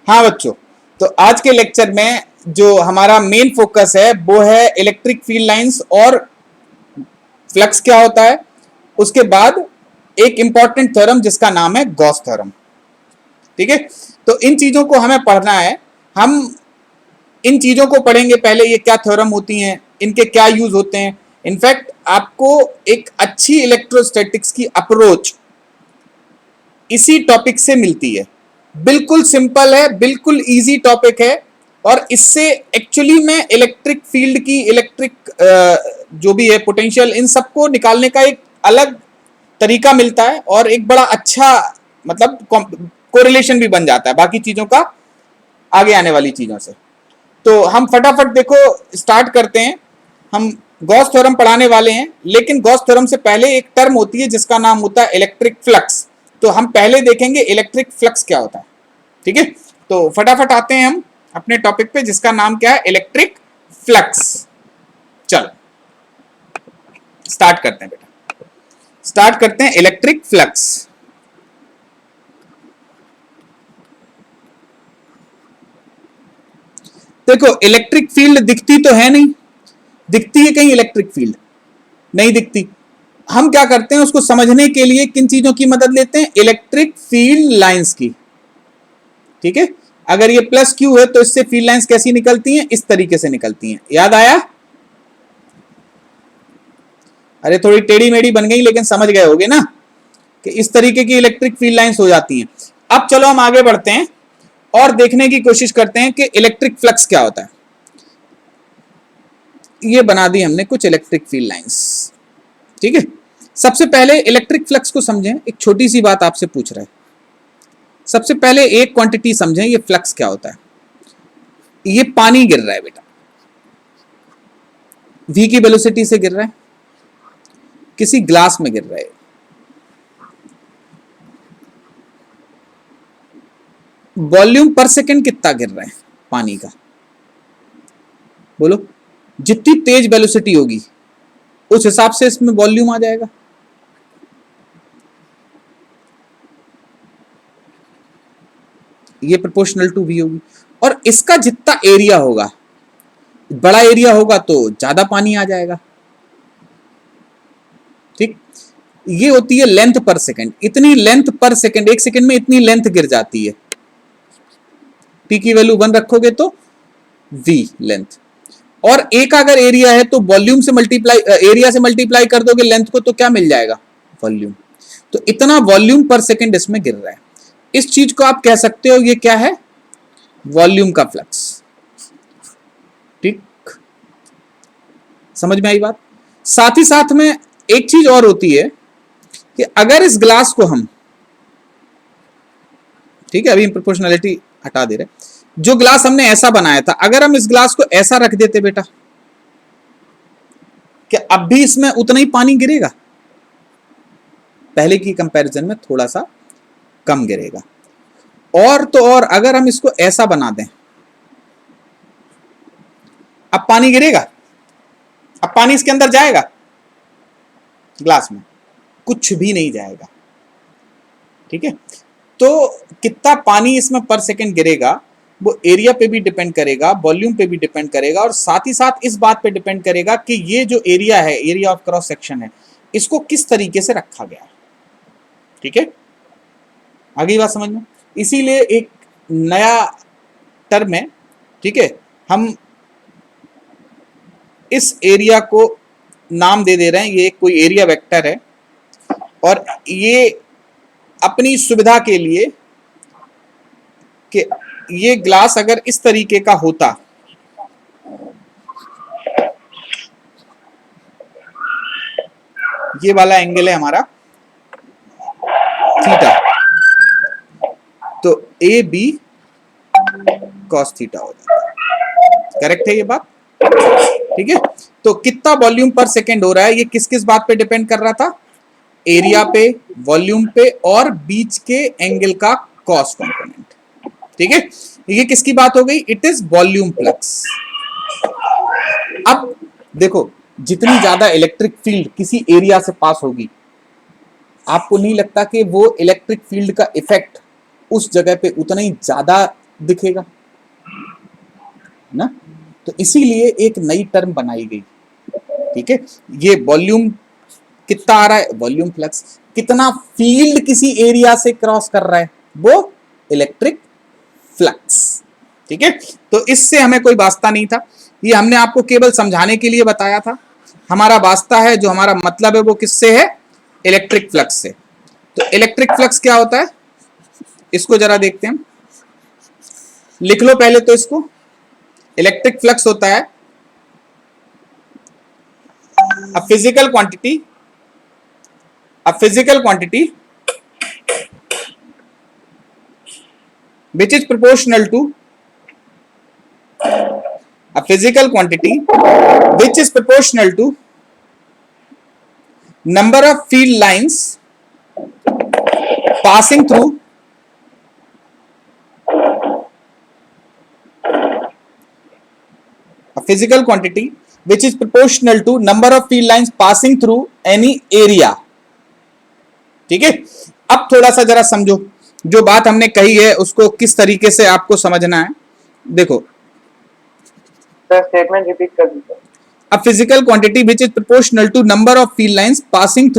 हाँ बच्चों, तो आज के लेक्चर में जो हमारा मेन फोकस है वो है इलेक्ट्रिक फील्ड लाइंस और फ्लक्स क्या होता है। उसके बाद एक इंपॉर्टेंट थ्योरम जिसका नाम है गॉस थ्योरम। ठीक है, तो इन चीजों को हमें पढ़ना है। हम इन चीजों को पढ़ेंगे, पहले ये क्या थ्योरम होती हैं, इनके क्या यूज होते हैं। इनफैक्ट आपको एक अच्छी इलेक्ट्रोस्टैटिक्स की अप्रोच इसी टॉपिक से मिलती है। बिल्कुल सिंपल है, बिल्कुल इजी टॉपिक है और इससे एक्चुअली में इलेक्ट्रिक फील्ड की जो भी है पोटेंशियल, इन सबको निकालने का एक अलग तरीका मिलता है और एक बड़ा अच्छा मतलब कोरिलेशन भी बन जाता है बाकी चीजों का आगे आने वाली चीजों से। तो हम फटाफट देखो स्टार्ट करते हैं। हम गॉस थ्योरम पढ़ाने वाले हैं, लेकिन गॉस थ्योरम से पहले एक टर्म होती है जिसका नाम होता है इलेक्ट्रिक फ्लक्स। तो हम पहले देखेंगे इलेक्ट्रिक फ्लक्स क्या होता है। ठीक है, तो फटाफट आते हैं हम अपने टॉपिक पे जिसका नाम क्या है, इलेक्ट्रिक फ्लक्स। चलो स्टार्ट करते हैं बेटा, स्टार्ट करते हैं इलेक्ट्रिक फ्लक्स। देखो इलेक्ट्रिक फील्ड दिखती तो है नहीं, दिखती है कहीं इलेक्ट्रिक फील्ड? नहीं दिखती। हम क्या करते हैं उसको समझने के लिए किन चीजों की मदद लेते हैं, इलेक्ट्रिक फील्ड लाइंस की। ठीक है, अगर ये प्लस क्यू है तो इससे फील्ड लाइंस कैसी निकलती हैं, इस तरीके से निकलती हैं। याद आया? अरे थोड़ी टेढ़ी मेढ़ी बन गई लेकिन समझ गए होगे ना कि इस तरीके की इलेक्ट्रिक फील्ड लाइंस हो जाती हैं। अब चलो हम आगे बढ़ते हैं और देखने की कोशिश करते हैं कि इलेक्ट्रिक फ्लक्स क्या होता है। ये बना दी हमने कुछ इलेक्ट्रिक फील्ड लाइंस। ठीक है, सबसे पहले इलेक्ट्रिक फ्लक्स को समझें। एक छोटी सी बात आपसे पूछ रहा है, सबसे पहले एक क्वांटिटी समझें, ये फ्लक्स क्या होता है। ये पानी गिर रहा है बेटा, v की वेलोसिटी से गिर रहा है, किसी ग्लास में गिर रहा है। वॉल्यूम पर सेकंड कितना गिर रहा है पानी का, बोलो? जितनी तेज वेलोसिटी होगी उस हिसाब से इसमें वॉल्यूम आ जाएगा। ये प्रोपोर्शनल टू v होगी और इसका जितना एरिया होगा, बड़ा एरिया होगा तो ज्यादा पानी आ जाएगा। ठीक, ये होती है लेंथ पर सेकंड। इतनी लेंथ पर सेकंड, एक सेकंड में इतनी लेंथ गिर जाती है। p की वैल्यू 1 रखोगे तो v लेंथ, और एक अगर एरिया है तो वॉल्यूम से मल्टीप्लाई, एरिया से मल्टीप्लाई कर दोगे लेंथ को तो क्या मिल जाएगा, वॉल्यूम। तो इतना वॉल्यूम पर सेकंड इसमें गिर रहा है। इस चीज को आप कह सकते हो ये क्या है, वॉल्यूम का फ्लक्स। ठीक, समझ में आई बात? साथ ही साथ में एक चीज और होती है कि अगर इस ग्लास को हम, ठीक है अभी प्रोपोर्शनलिटी हटा दे रहे, जो ग्लास हमने ऐसा बनाया था, अगर हम इस ग्लास को ऐसा रख देते बेटा, क्या अब भी इसमें उतना ही पानी गिरेगा? पहले की कंपैरिजन में थोड़ा सा कम गिरेगा। और तो और अगर हम इसको ऐसा बना दें, अब पानी गिरेगा? अब पानी इसके अंदर जाएगा ग्लास में? कुछ भी नहीं जाएगा। ठीक है, तो कितना पानी इसमें पर सेकंड गिरेगा वो एरिया पे भी डिपेंड करेगा, वॉल्यूम पे भी डिपेंड करेगा, और साथ ही साथ इस बात पे डिपेंड करेगा कि ये जो एरिया है, एरिया ऑफ क्रॉस सेक्शन है, इसको किस तरीके से रखा गया है। ठीक है, आगे बात समझ में? इसीलिए एक नया टर्म है, ठीक है, हम इस एरिया को नाम दे दे रहे हैं, ये कोई एरिया वेक्टर है, और ये अपनी सुविधा के लिए कि ये ग्लास अगर इस तरीके का होता, ये वाला एंगल है हमारा थीटा, तो ए बी कॉस थीटा हो जाता है। करेक्ट है ये बात? ठीक है, तो कितना वॉल्यूम पर सेकंड हो रहा है, ये किस किस बात पे डिपेंड कर रहा था, एरिया पे, वॉल्यूम पे, और बीच के एंगल का कॉस कंपोनेंट। ठीक है, ये किसकी बात हो गई, इट इज वॉल्यूम फ्लक्स। अब देखो, जितनी ज्यादा इलेक्ट्रिक फील्ड किसी एरिया से पास होगी, आपको नहीं लगता कि वो इलेक्ट्रिक फील्ड का इफेक्ट उस जगह पे उतना ही ज्यादा दिखेगा ना। तो इसीलिए एक नई टर्म बनाई गई, ठीक है। ये वॉल्यूम कितना आ रहा है, वॉल्यूम फ्लक्स, कितना फील्ड किसी एरिया से क्रॉस कर रहा है, वो इलेक्ट्रिक फ्लक्स, ठीक है। तो इससे हमें कोई वास्ता नहीं था, ये हमने आपको केवल समझाने के लिए बताया था। हमारा वास्ता है, जो हमारा मतलब है, वो किससे है, इलेक्ट्रिक फ्लक्स से। तो इलेक्ट्रिक फ्लक्स क्या होता है, इसको जरा देखते हैं, लिख लो पहले तो इसको। इलेक्ट्रिक फ्लक्स होता है a physical quantity, a physical quantity which is proportional to, a physical quantity which is proportional to number of field lines passing through a physical quantity which is proportional to number of field lines passing through any area, ठीक है। अब थोड़ा सा जरा समझो, जो बात हमने कही है उसको किस तरीके से आपको समझना है। देखो सर, स्टेटमेंट रिपीट कर दीजिए। A physical quantity which is proportional to number of field lines passing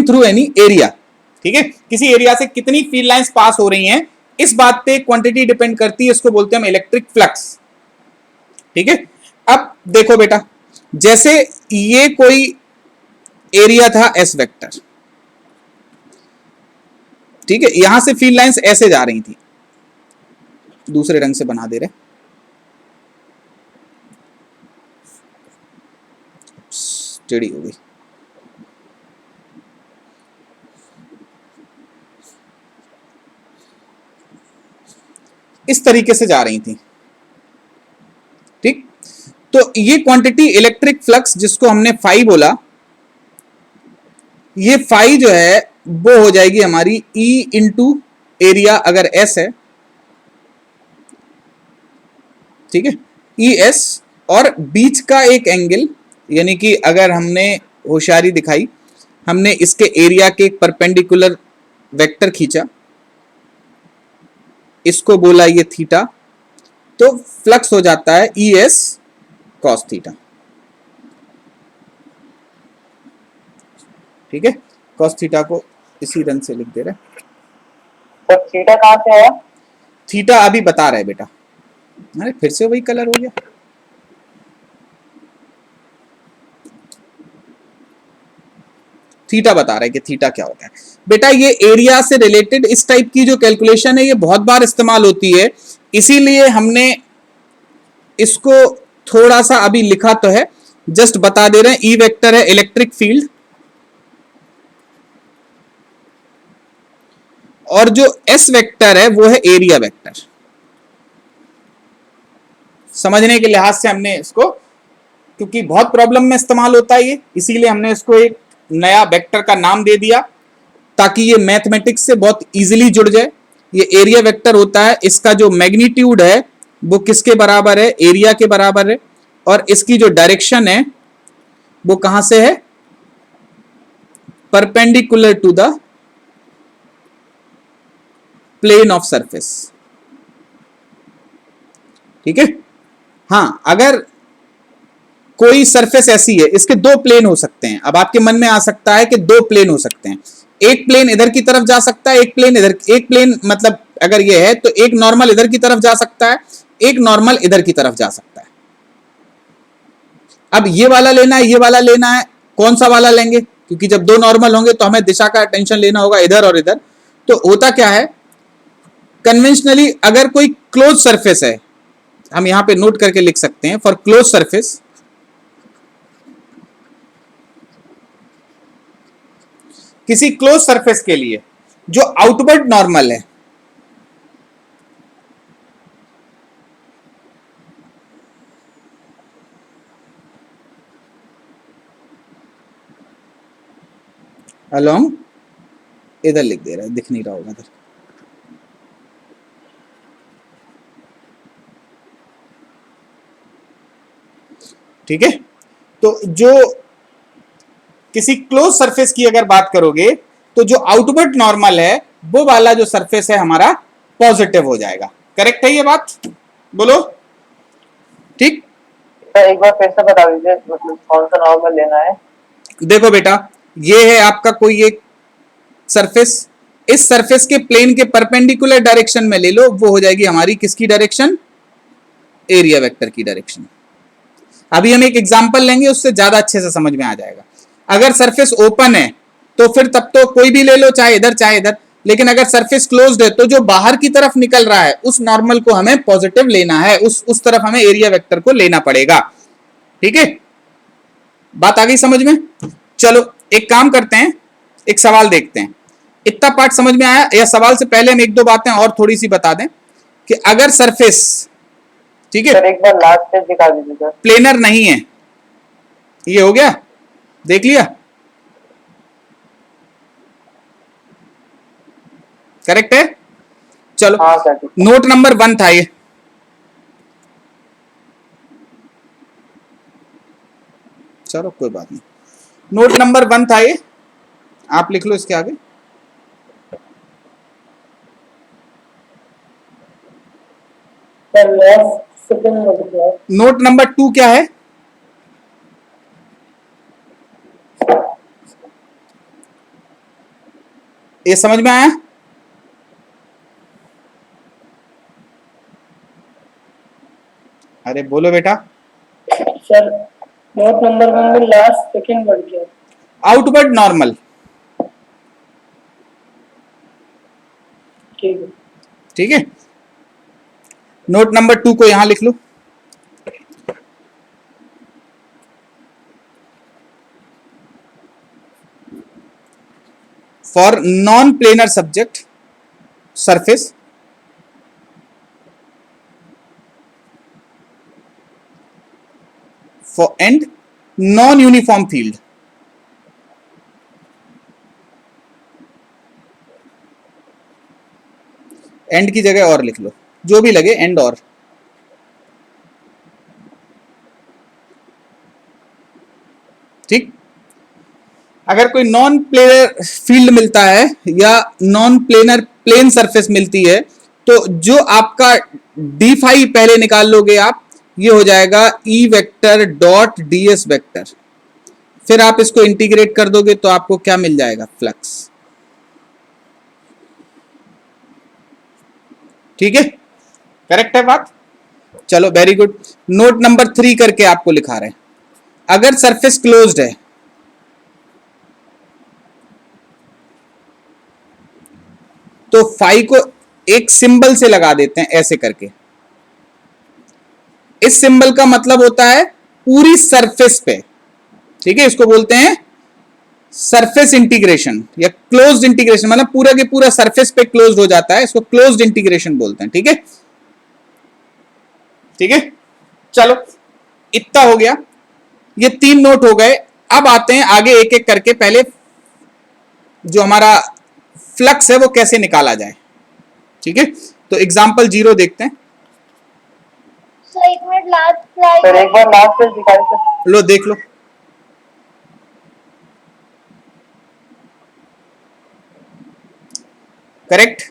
through any area, ठीक है। किसी एरिया से कितनी फील्ड लाइंस पास हो रही हैं, इस बात पे क्वांटिटी डिपेंड करती है, इसको बोलते हैं हम इलेक्ट्रिक फ्लक्स, ठीक है। अब देखो बेटा, जैसे ये कोई एरिया था एस वेक्टर, ठीक है, यहां से फील्ड लाइंस ऐसे जा रही थी, दूसरे रंग से बना दे रहे, टेढ़ी हो गई, इस तरीके से जा रही थी, ठीक। तो ये क्वांटिटी इलेक्ट्रिक फ्लक्स, जिसको हमने फाई बोला, ये फाई जो है वो हो जाएगी हमारी E इंटू एरिया, अगर S है, ठीक है, ES, और बीच का एक एंगल, यानी कि अगर हमने होशियारी दिखाई, हमने इसके एरिया के एक परपेंडिकुलर वेक्टर खींचा, इसको बोला ये थीटा, तो फ्लक्स हो जाता है ES cos थीटा, ठीक है। cos थीटा को इसी रंग से लिख दे रहे। सर, थीटा कहाँ से आया? थीटा अभी बता रहे बेटा, अरे फिर से वही कलर हो गया। थीटा बता रहे कि थीटा क्या होता है बेटा। ये एरिया से रिलेटेड इस टाइप की जो कैलकुलेशन है, ये बहुत बार इस्तेमाल होती है, इसीलिए हमने इसको थोड़ा सा अभी लिखा तो है, जस्ट बता दे रहे हैं। ई वेक्टर है इलेक्ट्रिक फील्ड, और जो एस वेक्टर है वो है एरिया वेक्टर। समझने के लिहाज से हमने इसको, क्योंकि बहुत प्रॉब्लम में इस्तेमाल होता है ये, इसीलिए हमने इसको एक नया वेक्टर का नाम दे दिया, ताकि ये मैथमेटिक्स से बहुत इजीली जुड़ जाए। ये एरिया वेक्टर होता है, इसका जो मैग्नीट्यूड है वो किसके बराबर है, एरिया के बराबर है, और इसकी जो डायरेक्शन है वो कहां से है, perpendicular to the plane of surface, ठीक है। हाँ, अगर कोई सरफेस ऐसी है, इसके दो प्लेन हो सकते हैं। अब आपके मन में आ सकता है कि दो प्लेन हो सकते हैं, एक प्लेन इधर की तरफ जा सकता है, एक प्लेन इधर, एक प्लेन मतलब अगर ये है तो एक नॉर्मल इधर की तरफ जा सकता है, एक नॉर्मल इधर की तरफ जा सकता है। अब ये वाला लेना है, ये वाला लेना है, कौन सा वाला लेंगे, क्योंकि जब दो नॉर्मल होंगे तो हमें दिशा का टेंशन लेना होगा, इधर और इधर। तो होता क्या है, कन्वेंशनली अगर कोई क्लोज सरफेस है, हम यहां पे नोट करके लिख सकते हैं, फॉर क्लोज सरफेस, किसी क्लोज सरफेस के लिए जो आउटवर्ड नॉर्मल है, अलोंग, इधर लिख दे रहा है, दिख नहीं रहा होगा इधर, ठीक है। तो जो किसी क्लोज सरफेस की अगर बात करोगे, तो जो आउटवर्ड नॉर्मल है वो वाला जो सरफेस है हमारा पॉजिटिव हो जाएगा, करेक्ट है ये बात? बोलो। ठीक। सर एक बार फिर से बता दीजिए, मतलब कौन सा नॉर्मल लेना है? देखो बेटा, ये है आपका कोई एक सरफेस, इस सरफेस के प्लेन के परपेंडिकुलर डायरेक्शन में ले लो, वो हो जाएगी हमारी किसकी डायरेक्शन? एरिया वेक्टर की डायरेक्शन। अभी हम एक एग्जांपल लेंगे, उससे ज्यादा अच्छे से समझ में आ जाएगा। अगर सरफेस ओपन है तो फिर तब तो कोई भी ले लो, चाहे इधर चाहे इधर, लेकिन अगर सरफेस क्लोज्ड है तो जो बाहर की तरफ निकल रहा है उस नॉर्मल को हमें पॉजिटिव लेना है, उस तरफ हमें एरिया वेक्टर को लेना पड़ेगा। ठीक है, बात आ गई समझ में? चलो एक काम करते हैं, एक सवाल देखते हैं। इतना पार्ट समझ में आया? या सवाल से पहले हम एक दो बातें और थोड़ी सी बता दें कि अगर सरफेस, ठीक है, सर एक बार लास्ट पेज दिखा दीजिए सर। प्लेनर नहीं है, ये हो गया, देख लिया? करेक्ट है? चलो हाँ सर ठीक है। नोट नंबर 1 था ये। चलो कोई बात नहीं, नोट नंबर 1 था ये, आप लिख लो इसके आगे। नोट नंबर 2 क्या है? ये समझ में आया? अरे बोलो बेटा। सर नोट नंबर 1 में लास्ट सेकंड वर्ड क्या है? Outward normal. ठीक है। ठीक है, नोट नंबर 2 को यहां लिख लो। For non planar subject surface, for and non-uniform field, and की जगह और लिख लो, जो भी लगे, एंड और। ठीक, अगर कोई नॉन प्लेनर फील्ड मिलता है या नॉन प्लेनर प्लेन सरफेस मिलती है तो जो आपका डी फाई पहले निकाल लोगे आप, ये हो जाएगा E vector dot D S vector, फिर आप इसको इंटीग्रेट कर दोगे तो आपको क्या मिल जाएगा? फ्लक्स। ठीक है, करेक्ट है बात? चलो वेरी गुड। नोट नंबर 3 करके आपको लिखा रहे हैं, अगर सरफेस क्लोज्ड है तो फाई को एक सिंबल से लगा देते हैं, ऐसे करके। इस सिंबल का मतलब होता है पूरी सरफेस पे, ठीक है, इसको बोलते हैं सरफेस इंटीग्रेशन या क्लोज्ड इंटीग्रेशन, मतलब पूरा के पूरा सरफेस पे क्लोज्ड हो जाता है, इसको क्लोज्ड इंटीग्रेशन बोलते हैं। ठीक है, ठीक है, चलो इतना हो गया, ये 3 नोट हो गए। अब आते हैं आगे एक एक करके, पहले जो हमारा फ्लक्स है वो कैसे निकाला जाए। ठीक है, तो एग्जांपल 0 देखते हैं। सर एक मिनट लास्ट स्लाइड। सर एक बार लास्ट पेज दिखा दीजिए। लो देख लो, करेक्ट?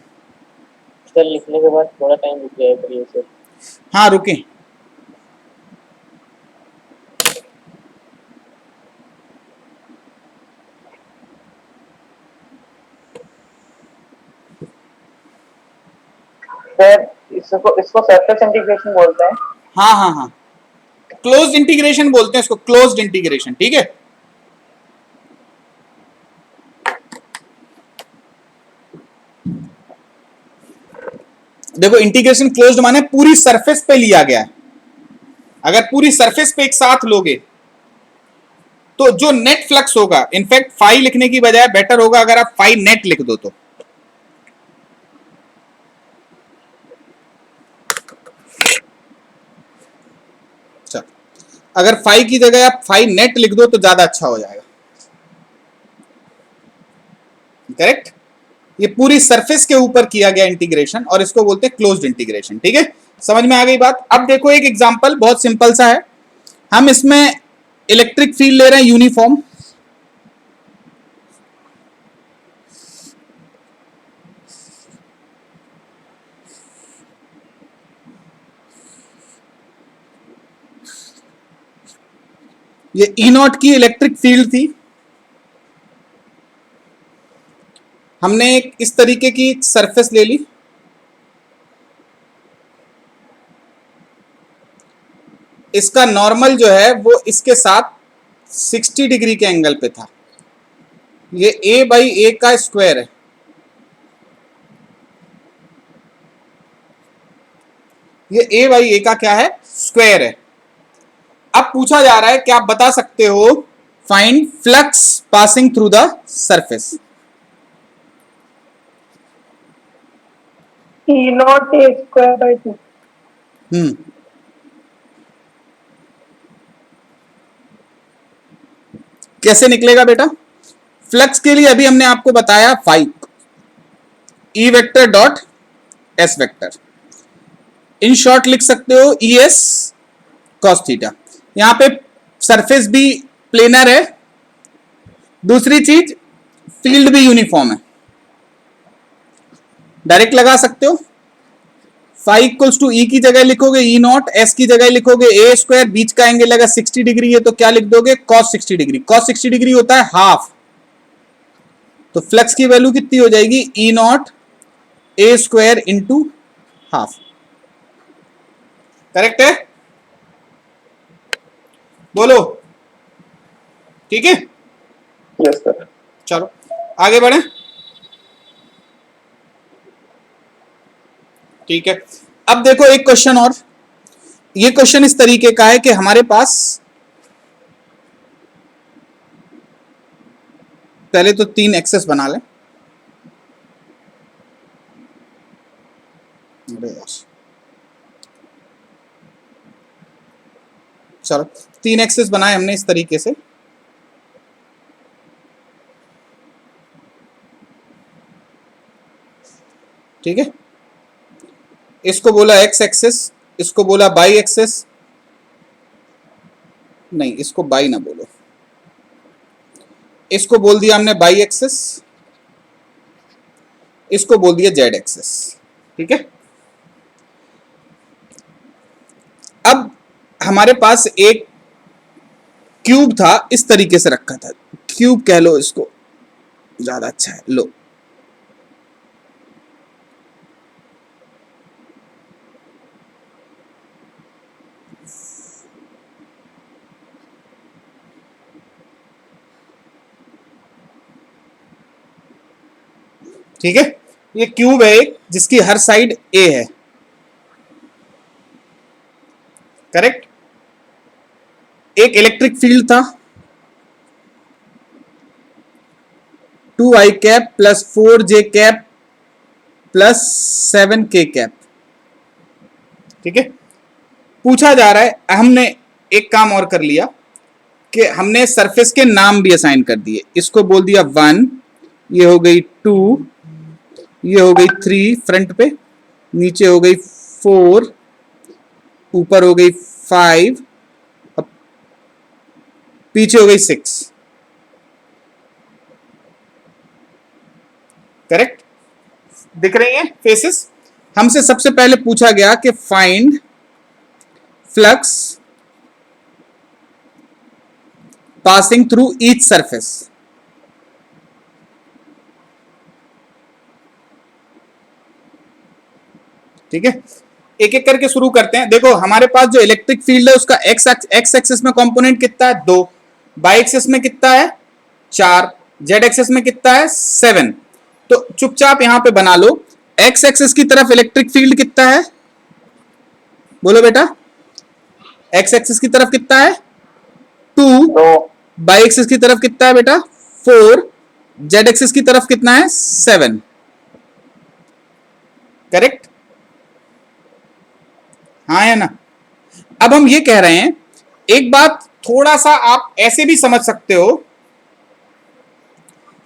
सर लिखने के बाद थोड़ा टाइम रुक जाएगा करिए सर। हाँ रुके। सर इसको सरफेस इंटीग्रेशन बोलते हैं। हाँ हाँ हाँ, क्लोज्ड इंटीग्रेशन बोलते हैं इसको, क्लोज्ड इंटीग्रेशन। ठीक है, देखो इंटीग्रेशन क्लोज्ड माने पूरी सरफेस पे लिया गया है। अगर पूरी सरफेस पे एक साथ लोगे तो जो नेट फ्लक्स होगा, इनफैक्ट फाई लिखने की बजाय बेटर होगा अगर आप फाई नेट लिख दो तो। चल, अगर फाई की जगह आप फाई नेट लिख दो तो ज्यादा अच्छा हो जाएगा। करेक्ट, ये पूरी सरफेस के ऊपर किया गया इंटीग्रेशन और इसको बोलते हैं क्लोज्ड इंटीग्रेशन। ठीक है, समझ में आ गई बात? अब देखो एक एग्जांपल बहुत सिंपल सा है, हम इसमें इलेक्ट्रिक फील्ड ले रहे हैं यूनिफॉर्म, ये ई नॉट की इलेक्ट्रिक फील्ड थी। हमने एक इस तरीके की सरफेस ले ली, इसका नॉर्मल जो है वो इसके साथ 60 डिग्री के एंगल पे था। ये a बाई ए का स्क्वायर है। ये a बाई ए का क्या है, स्क्वायर है। अब पूछा जा रहा है कि आप बता सकते हो find flux passing through the surface. E naught a square by 2. कैसे निकलेगा बेटा? फ्लक्स के लिए अभी हमने आपको बताया five E vector dot S vector. In short लिख सकते हो ई एस कॉस थीटा। यहां पे सरफेस भी प्लेनर है, दूसरी चीज फील्ड भी यूनिफॉर्म है, डायरेक्ट लगा सकते हो। फाइव इक्वल्स टू ई की जगह लिखोगे ई नॉट, एस की जगह लिखोगे ए स्क्वायर, बीच का एंगल लगा 60 डिग्री है तो क्या लिख दोगे, कॉस 60 डिग्री। कॉस 60 डिग्री होता है हाफ, तो फ्लक्स की वैल्यू कितनी हो जाएगी, E naught a square into half. Correct है, बोलो ठीक है। Yes sir. चलो आगे बढ़े। ठीक है, अब देखो एक क्वेश्चन और। ये क्वेश्चन इस तरीके का है कि हमारे पास पहले तो 3 एक्सेस बना लें। चलो 3 एक्सेस बनाए हमने इस तरीके से। ठीक है, इसको बोला एक्स एक्सेस, इसको बोला बाई एक्सेस, नहीं इसको बाई ना बोलो, इसको बोल दिया हमने बाई एक्सेस, इसको बोल दिया जेड एक्सेस। ठीक है, अब हमारे पास एक क्यूब था, इस तरीके से रखा था, क्यूब कह लो इसको, ज्यादा अच्छा है। लो ठीक है, ये क्यूब है एक जिसकी हर साइड ए है। करेक्ट, एक इलेक्ट्रिक फील्ड था 2i cap plus 4j cap plus 7k cap. ठीक है, पूछा जा रहा है, हमने एक काम और कर लिया कि हमने सरफेस के नाम भी असाइन कर दिए। इसको बोल दिया 1, ये हो गई 2, ये हो गई 3 फ्रंट पे, नीचे हो गई 4, ऊपर हो गई 5, अब पीछे हो गई 6। करेक्ट, दिख रही है फेसेस। हमसे सबसे पहले पूछा गया कि find flux passing through each surface. ठीक है, एक एक करके शुरू करते हैं। देखो हमारे पास जो इलेक्ट्रिक फील्ड है उसका एक्स एक्सेस में कंपोनेंट कितना है, 2, बाई एक्सेस में कितना है 4, जेड एक्सेस में कितना है 7। तो चुपचाप यहां पे बना लो, एक्स एक्सेस की तरफ इलेक्ट्रिक फील्ड कितना है, बोलो बेटा, एक्स एक्सेस की तरफ कितना है 2, बाई एक्सेस की तरफ कितना है बेटा 4, जेड एक्सेस की तरफ कितना है 7। करेक्ट, हाँ या ना। अब हम ये कह रहे हैं, एक बात थोड़ा सा आप ऐसे भी समझ सकते हो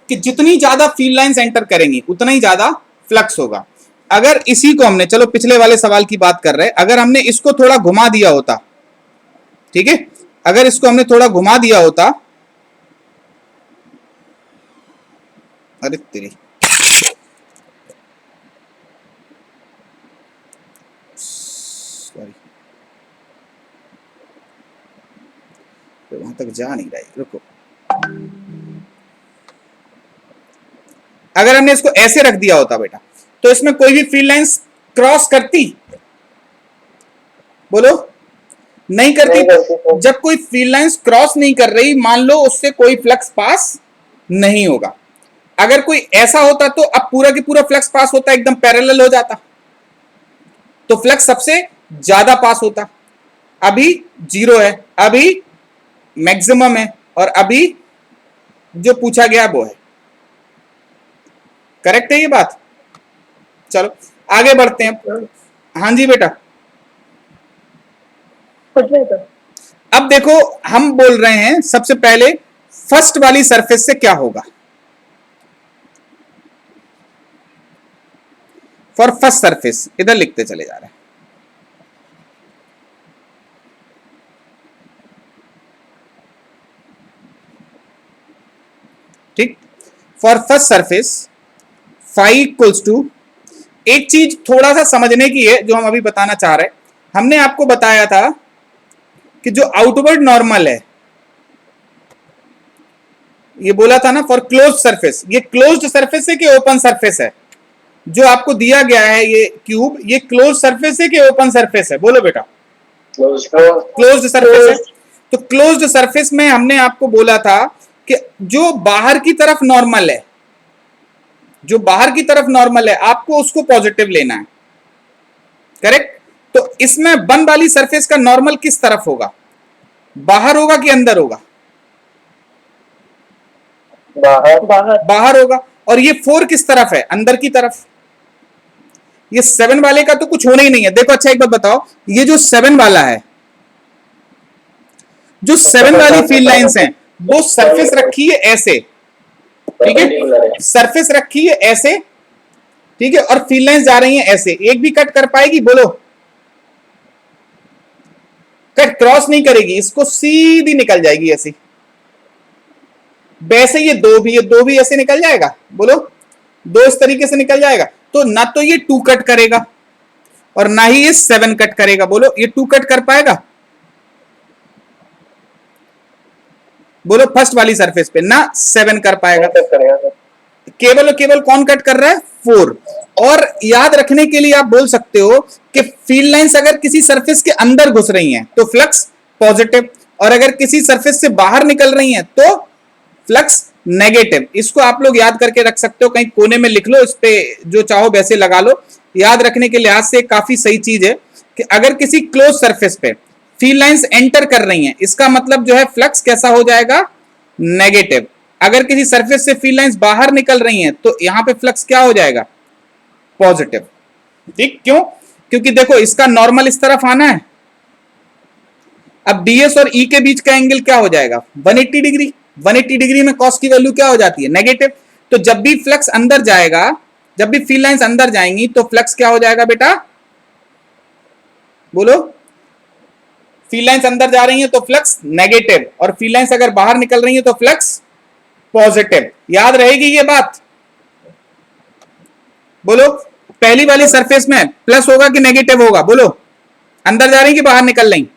कि जितनी ज्यादा फील्ड लाइंस एंटर करेंगी उतना ही ज्यादा फ्लक्स होगा। अगर इसी को हमने, चलो पिछले वाले सवाल की बात कर रहे हैं, अगर हमने इसको थोड़ा घुमा दिया होता, ठीक है, अगर इसको हमने थोड़ा घुमा दिया होता, अरे तेरी सॉरी, वहां तक जा नहीं रहा है, रुको। अगर हमने इसको ऐसे रख दिया होता बेटा, तो इसमें कोई भी फील्ड लाइंस क्रॉस करती? बोलो, नहीं करती। जब कोई फील्ड लाइंस क्रॉस नहीं कर रही, मान लो उससे कोई फ्लक्स पास नहीं होगा। अगर कोई ऐसा होता तो अब पूरा की पूरा फ्लक्स पास होता, एकदम पैरेलल हो जाता, तो फ्लक्स सबसे ज्यादा पास होता। अभी 0 है, अभी मैक्सिमम है, और अभी जो पूछा गया वो है। करेक्ट है ये बात? चलो आगे बढ़ते हैं। हाँ जी बेटा। कुछ नहीं सर। अब देखो, हम बोल रहे हैं सबसे पहले फर्स्ट वाली सरफेस से क्या होगा। फॉर फर्स्ट सरफेस, इधर लिखते चले जा रहे हैं। ठीक, for first surface phi equals to, एक चीज थोड़ा सा समझने की है जो हम अभी बताना चाह रहे हैं। हमने आपको बताया था कि जो आउटवर्ड नॉर्मल है, ये बोला था ना फॉर क्लोज्ड सरफेस, ये क्लोज्ड सरफेस है कि ओपन सरफेस है? जो आपको दिया गया है ये क्यूब, ये क्लोज सरफेस है कि ओपन सरफेस है? बोलो बेटा। क्लोज्ड सरफेस है। तो क्लोज्ड सरफेस में हमने आपको बोला था कि जो बाहर की तरफ नॉर्मल है, जो बाहर की तरफ नॉर्मल है, आपको उसको पॉजिटिव लेना है। करेक्ट? तो इसमें बन वाली सरफेस का नॉर्मल किस तरफ होगा? बाहर होगा कि अंदर होगा? बाहर होगा। और ये 4 किस तरफ है? अंदर की तरफ। ये 7 वाले का तो कुछ होना ही नहीं है। देखो अच्छा एक बात बताओ, ये जो 7 वाला है, जो 7 वाली फील्ड लाइंस हैं, वो सरफेस रखी है ऐसे, ठीक है, सरफेस रखी है ऐसे, ठीक है, और फील्ड लाइंस जा रही हैं ऐसे। एक भी कट कर पाएगी? बोलो, कट क्रॉस नहीं करेगी, इसको सीधी निकल जाएगी ऐसी। वैसे ये दो भी ऐसे निकल जाएगा। बोलो, 2 इस तरीके से निकल जाएगा। तो ना तो ये 2 कट करेगा और ना ही ये 7 कट करेगा। बोलो, ये 2 कट कर पाएगा? बोलो, फर्स्ट वाली सरफेस पे ना 7 कर पाएगा। केवल और केवल कौन कट कर रहा है? 4। और याद रखने के लिए आप बोल सकते हो कि फील्ड लाइंस अगर किसी सरफेस के अंदर घुस रही हैं तो फ्लक्स पॉजिटिव, और अगर किसी सरफेस से बाहर निकल रही हैं तो फ्लक्स नेगेटिव। इसको आप लोग याद करके रख सकते हो, कहीं कोने में लिख लो, इस पे जो चाहो वैसे लगा लो। याद रखने के लिहाज से काफी सही चीज है कि अगर किसी क्लोज सरफेस पे फील्ड लाइंस एंटर कर रही हैं, इसका मतलब जो है फ्लक्स कैसा हो जाएगा? नेगेटिव। अगर किसी सरफेस से फील्ड लाइंस बाहर निकल रही हैं तो यहां पे फ्लक्स क्या हो जाएगा? पॉजिटिव। ठीक, क्यों? क्योंकि देखो इसका नॉर्मल इस तरफ आना है। अब डीएस और ई के बीच का एंगल क्या हो जाएगा? 180 डिग्री। 180 डिग्री में कॉस की वैल्यू क्या हो जाती है? नेगेटिव। तो जब भी फ्लक्स अंदर जाएगा, जब भी फील्ड लाइंस अंदर जाएंगी तो फ्लक्स क्या हो जाएगा बेटा? बोलो, फील्ड लाइंस अंदर जा रही हैं तो फ्लक्स नेगेटिव, और फील्ड लाइंस अगर बाहर निकल रही हैं तो फ्लक्स पॉजिटिव। याद रहेगी ये बात? बोलो, पहली वाली सरफेस में प्लस होगा कि नेगेटिव होगा? बोलो, अंदर जा रही कि बाहर निकल रही?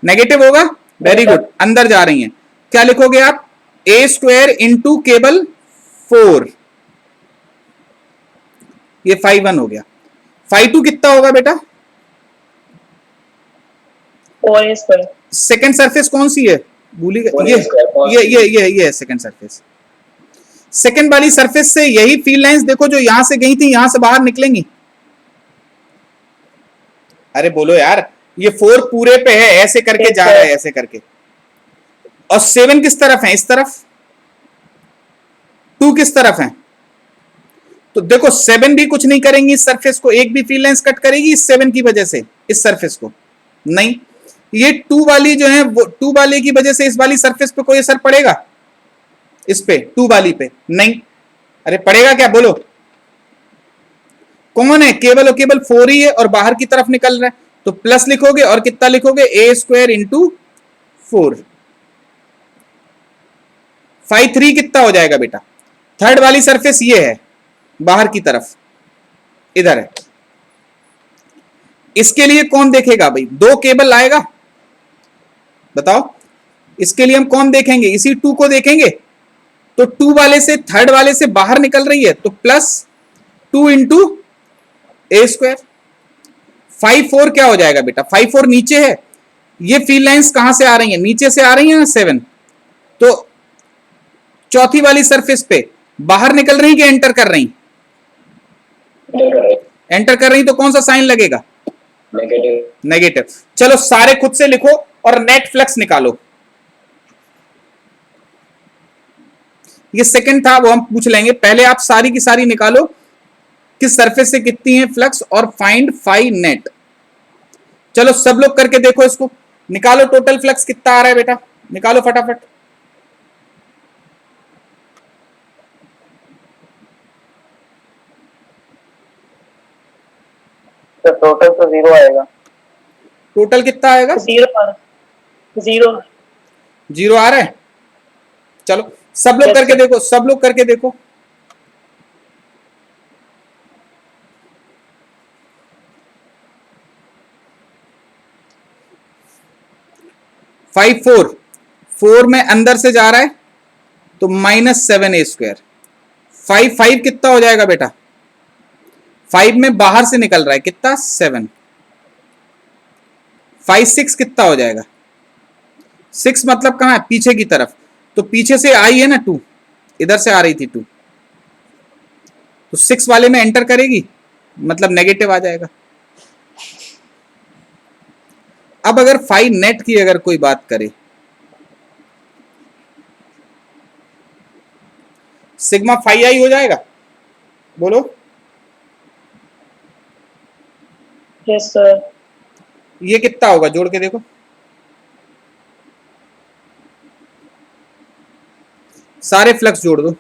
नेगेटिव होगा। वेरी गुड, अंदर जा रही हैं। क्या लिखोगे आप? a² इंटू केवल 4, ये 5 1 हो गया। 5 2 कितना होगा बेटा? 4a²। सेकेंड सरफेस कौन सी है? भूली गए। ये सेकेंड सरफेस। सेकेंड वाली सरफेस से यही फील्ड लाइंस देखो जो यहां से गई थी, यहां से बाहर निकलेंगी। अरे बोलो यार, ये 4 पूरे पे है, ऐसे करके जा रहा है, ऐसे करके। और 7 किस तरफ है? इस तरफ। 2 किस तरफ है? तो देखो 7 भी कुछ नहीं करेंगी इस सरफेस को, एक भी फील्ड लाइंस कट करेगी इस 7 की वजह से इस सरफेस को? नहीं। ये 2 वाली जो है, वो 2 वाले की वजह से इस वाली सरफेस पे कोई असर पड़ेगा? इस पे 2 वाली पे नहीं। अरे पड़ेगा क्या? बोलो, कौन है? केवल और केवल 4 ही है और बाहर की तरफ निकल रहा है, तो प्लस लिखोगे और कितना लिखोगे? a² into 4। 5 3 कितना हो जाएगा बेटा? थर्ड वाली सरफेस ये है, बाहर की तरफ इधर है। इसके लिए कौन देखेगा भाई? 2 केबल आएगा, बताओ। इसके लिए हम कौन देखेंगे, इसी 2 को देखेंगे। तो 2 वाले से थर्ड वाले से बाहर निकल रही है, तो प्लस 2 इंटू ए स्क्वायर। 5 4 क्या हो जाएगा बेटा, 5 4 नीचे है, ये फील्ड लाइंस कहां से आ रही हैं, नीचे से आ रही हैं ना 7, तो चौथी वाली सरफेस पे बाहर निकल रही कि एंटर कर रही, एंटर कर रही, तो कौन सा साइन लगेगा, नेगेटिव। चलो सारे खुद से लिखो और नेट फ्लक्स निकालो। ये सेकंड था, वो हम पूछ लेंगे, पहले आप सारी की सारी निकालो किस सरफेस से कितनी है फ्लक्स, और फाइंड फाई नेट। चलो सब लोग करके देखो इसको, निकालो टोटल फ्लक्स कितना आ रहा है बेटा, निकालो फटाफट। तो टोटल तो 0 आएगा। टोटल कितना आएगा, 0 0 आ रहा है। चलो सब लोग करके देखो, सब लोग करके देखो। फोर में अंदर से जा रहा है तो -7a²। 5 कितना हो जाएगा बेटा, 5 में बाहर से निकल रहा है कितना, 7। 5 6 कितना हो जाएगा, 6 मतलब कहां है, पीछे की तरफ, तो पीछे से आई है ना 2, इधर से आ रही थी 2, तो 6 वाले में एंटर करेगी, मतलब नेगेटिव आ जाएगा। अब अगर फाई नेट की अगर कोई बात करे, सिग्मा फाई आई हो जाएगा, बोलो। Yes sir. ये कितना होगा, जोड़ के देखो, सारे फ्लक्स जोड़ दो।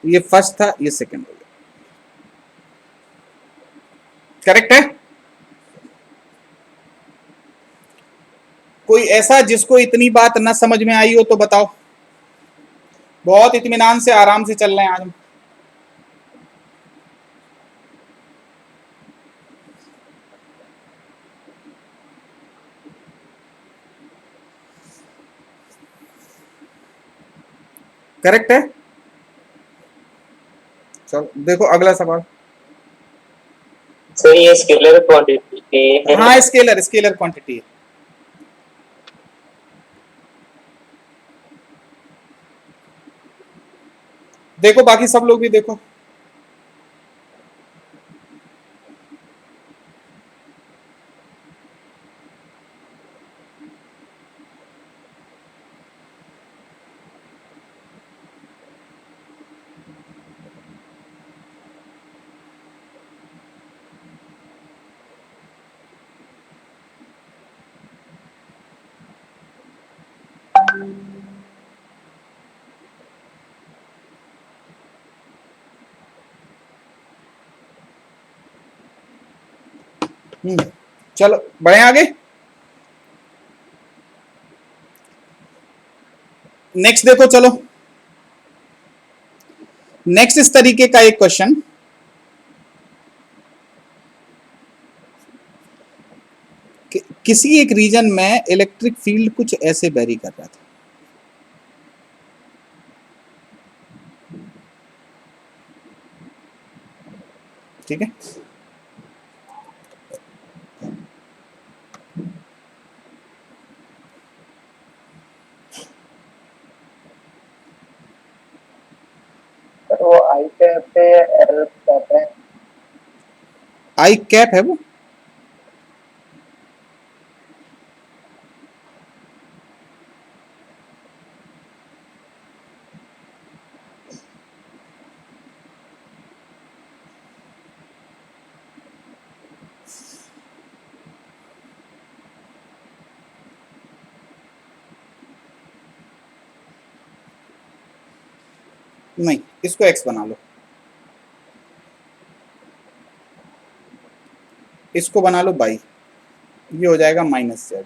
ये फर्स्ट था, ये सेकंड हो गया, करेक्ट है। कोई ऐसा जिसको इतनी बात ना समझ में आई हो तो बताओ। बहुत इत्मीनान से आराम से चल रहे हैं आज हम। करेक्ट है। चलो देखो अगला सवाल। सर ये स्केलर क्वांटिटी है। हाँ स्केलर क्वांटिटी है। देखो बाकी सब लोग भी देखो। चलो बढ़े आगे। नेक्स्ट देखो, चलो नेक्स्ट इस तरीके का एक क्वेश्चन, किसी एक रीजन में इलेक्ट्रिक फील्ड कुछ ऐसे वेरी कर रहा था। ठीक है, वो आई कैप पे एरर कहते हैं। आई कैप है वो, नहीं इसको x बना लो, इसको बना लो बाई, ये हो जाएगा -z।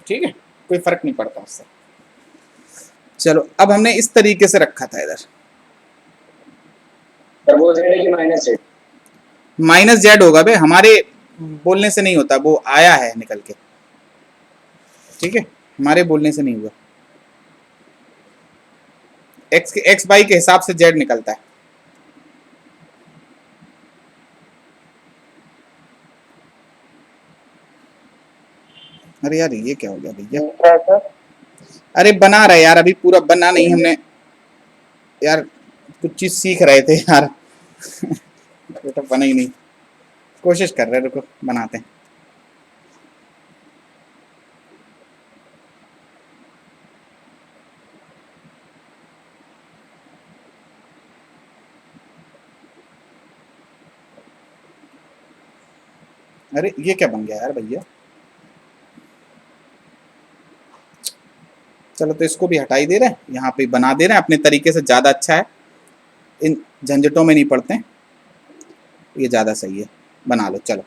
ठीक है, कोई फर्क नहीं पड़ता उससे। चलो अब हमने इस तरीके से रखा था इधर, वो z है कि -z? -z होगा बे, हमारे बोलने से नहीं होता, वो आया है निकल के, ठीक है, हमारे बोलने से नहीं हुआ। एक्स वाई के हिसाब से जेड निकलता है। अरे यार ये क्या हो गया भैया? क्या है सर? अरे बना रहे यार, अभी पूरा बना नहीं हमने यार, कुछ चीज सीख रहे थे यार। बेटा बना ही नहीं, कोशिश कर रहे, रुको बनाते हैं। अरे ये क्या बन गया यार भैया? चलो तो इसको भी हटा ही दे रहे हैं, यहाँ पे बना दे रहे हैं अपने तरीके से, ज़्यादा अच्छा है, इन झंझटों में नहीं पड़ते हैं, ये ज़्यादा सही है। बना लो चलो,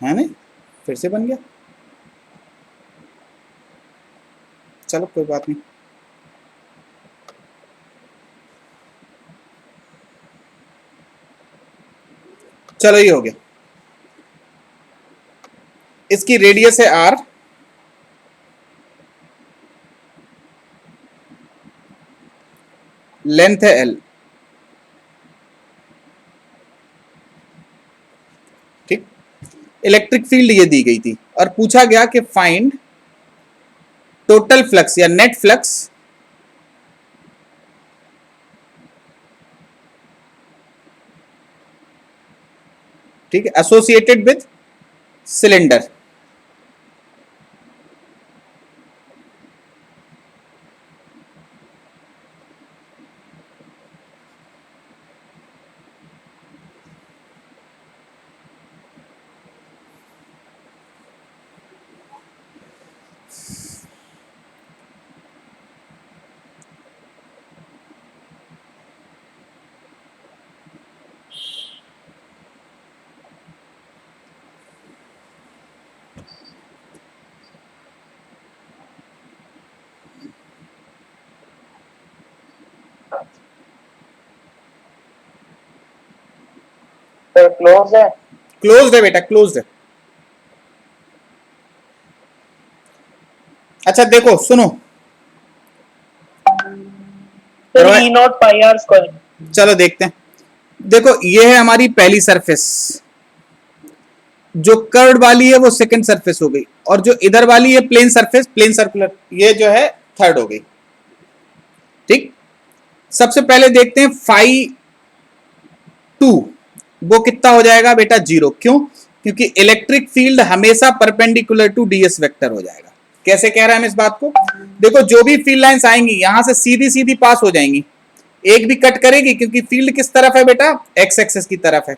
है नहीं, फिर से बन गया, चलो कोई बात नहीं। चलो ये हो गया, इसकी रेडियस है आर, लेंथ है एल, ठीक। इलेक्ट्रिक फील्ड ये दी गई थी और पूछा गया कि फाइंड टोटल फ्लक्स या नेट फ्लक्स ठीक है associated with cylinder. Sir close है? क्लोज्ड है बेटा, क्लोज्ड है। अच्छा देखो सुनो, sir E naught pi are square. चलो देखते हैं। देखो ये है हमारी पहली सरफेस, जो कर्व वाली है वो सेकंड सरफेस हो गई, और जो इधर वाली है प्लेन सरफेस, प्लेन सर्कुलर, ये जो है थर्ड हो गई, ठीक। सबसे पहले देखते हैं फाई 2, वो कितना हो जाएगा बेटा? 0। क्यों? क्योंकि इलेक्ट्रिक फील्ड हमेशा परपेंडिकुलर टू डीएस वेक्टर हो जाएगा। कैसे कह रहे हैं हम इस बात को? देखो जो भी फील्ड लाइंस आएंगी यहां से सीधी सीधी पास हो जाएंगी, एक भी कट करेगी, क्योंकि फील्ड किस तरफ है बेटा? एक्स एक्सेस की तरफ है,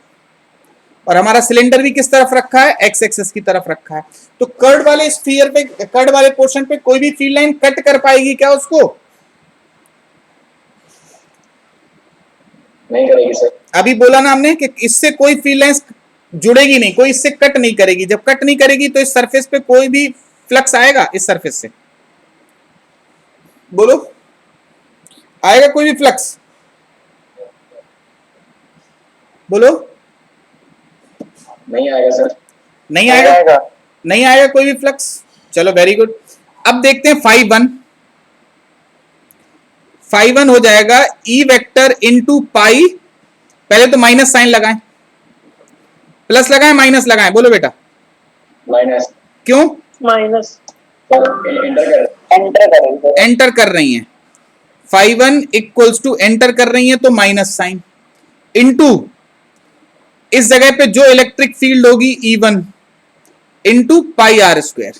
और हमारा सिलेंडर भी किस तरफ रखा है? एक्स एक्सेस की तरफ रखा है। तो कर्ड वाले स्फीयर पे, कर्ड वाले पोर्शन पे कोई भी फील्ड लाइन कट कर पाएगी क्या उसको? नहीं करेगी सर। अभी बोला ना हमने कि इससे कोई फील्ड लाइंस जुड़ेगी नहीं, कोई इससे कट नहीं करेगी। जब कट नहीं करेगी तो इस सरफेस पे कोई भी फ्लक्स आएगा? इस सरफेस से बोलो, आएगा कोई भी फ्लक्स? बोलो। नहीं आएगा सर। नहीं आएगा, नहीं आएगा कोई भी फ्लक्स। चलो वेरी गुड। अब देखते हैं फाई 1। फाई 1 हो जाएगा ई वेक्टर इंटू पाई, पहले तो माइनस साइन लगाएं, प्लस लगाएं माइनस लगाएं? बोलो बेटा। माइनस। क्यों? माइनस। एंटर कर रही हैं, फाई 1 इक्वल्स टू एंटर कर रही हैं तो माइनस साइन, इंटू इस जगह पे जो इलेक्ट्रिक फील्ड होगी E1 into pi are square.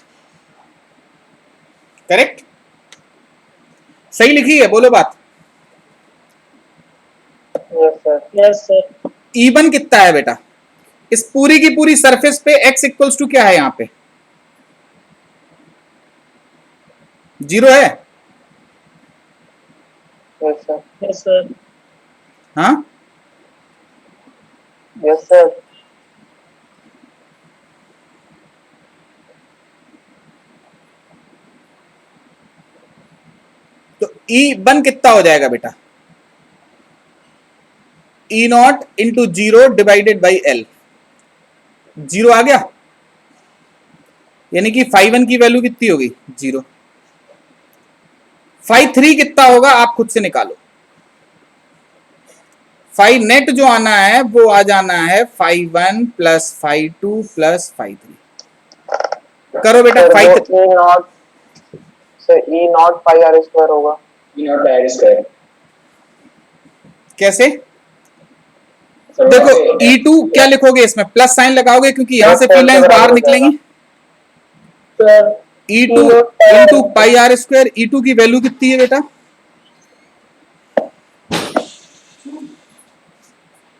Correct? सही लिखी है? बोलो बात। Yes sir. E1 कितना है बेटा? इस पूरी की पूरी सरफेस पे x इक्वल्स टू क्या है? यहां पे 0 है। Yes sir. हाँ यस सर। तो E1 कितना हो जाएगा बेटा? E0 into 0 divided by L। 0 आ गया। यानी कि φ1 की वैल्यू कितनी होगी 0। φ3 कितना होगा आप खुद से निकालो। फाइ नेट जो आना है वो आ जाना है φ1 प्लस φ2 प्लस φ3। करो बेटा सर फाइ वो E naught, sir E naught pi are square होगा। E naught pi are square. कैसे? देखो E2 क्या लिखोगे इसमें, प्लस साइन लगाओगे क्योंकि यहां से फील्ड लाइंस बाहर निकलेंगी। Sir E2 into pi are square. E2 की वैल्यू कितनी है बेटा?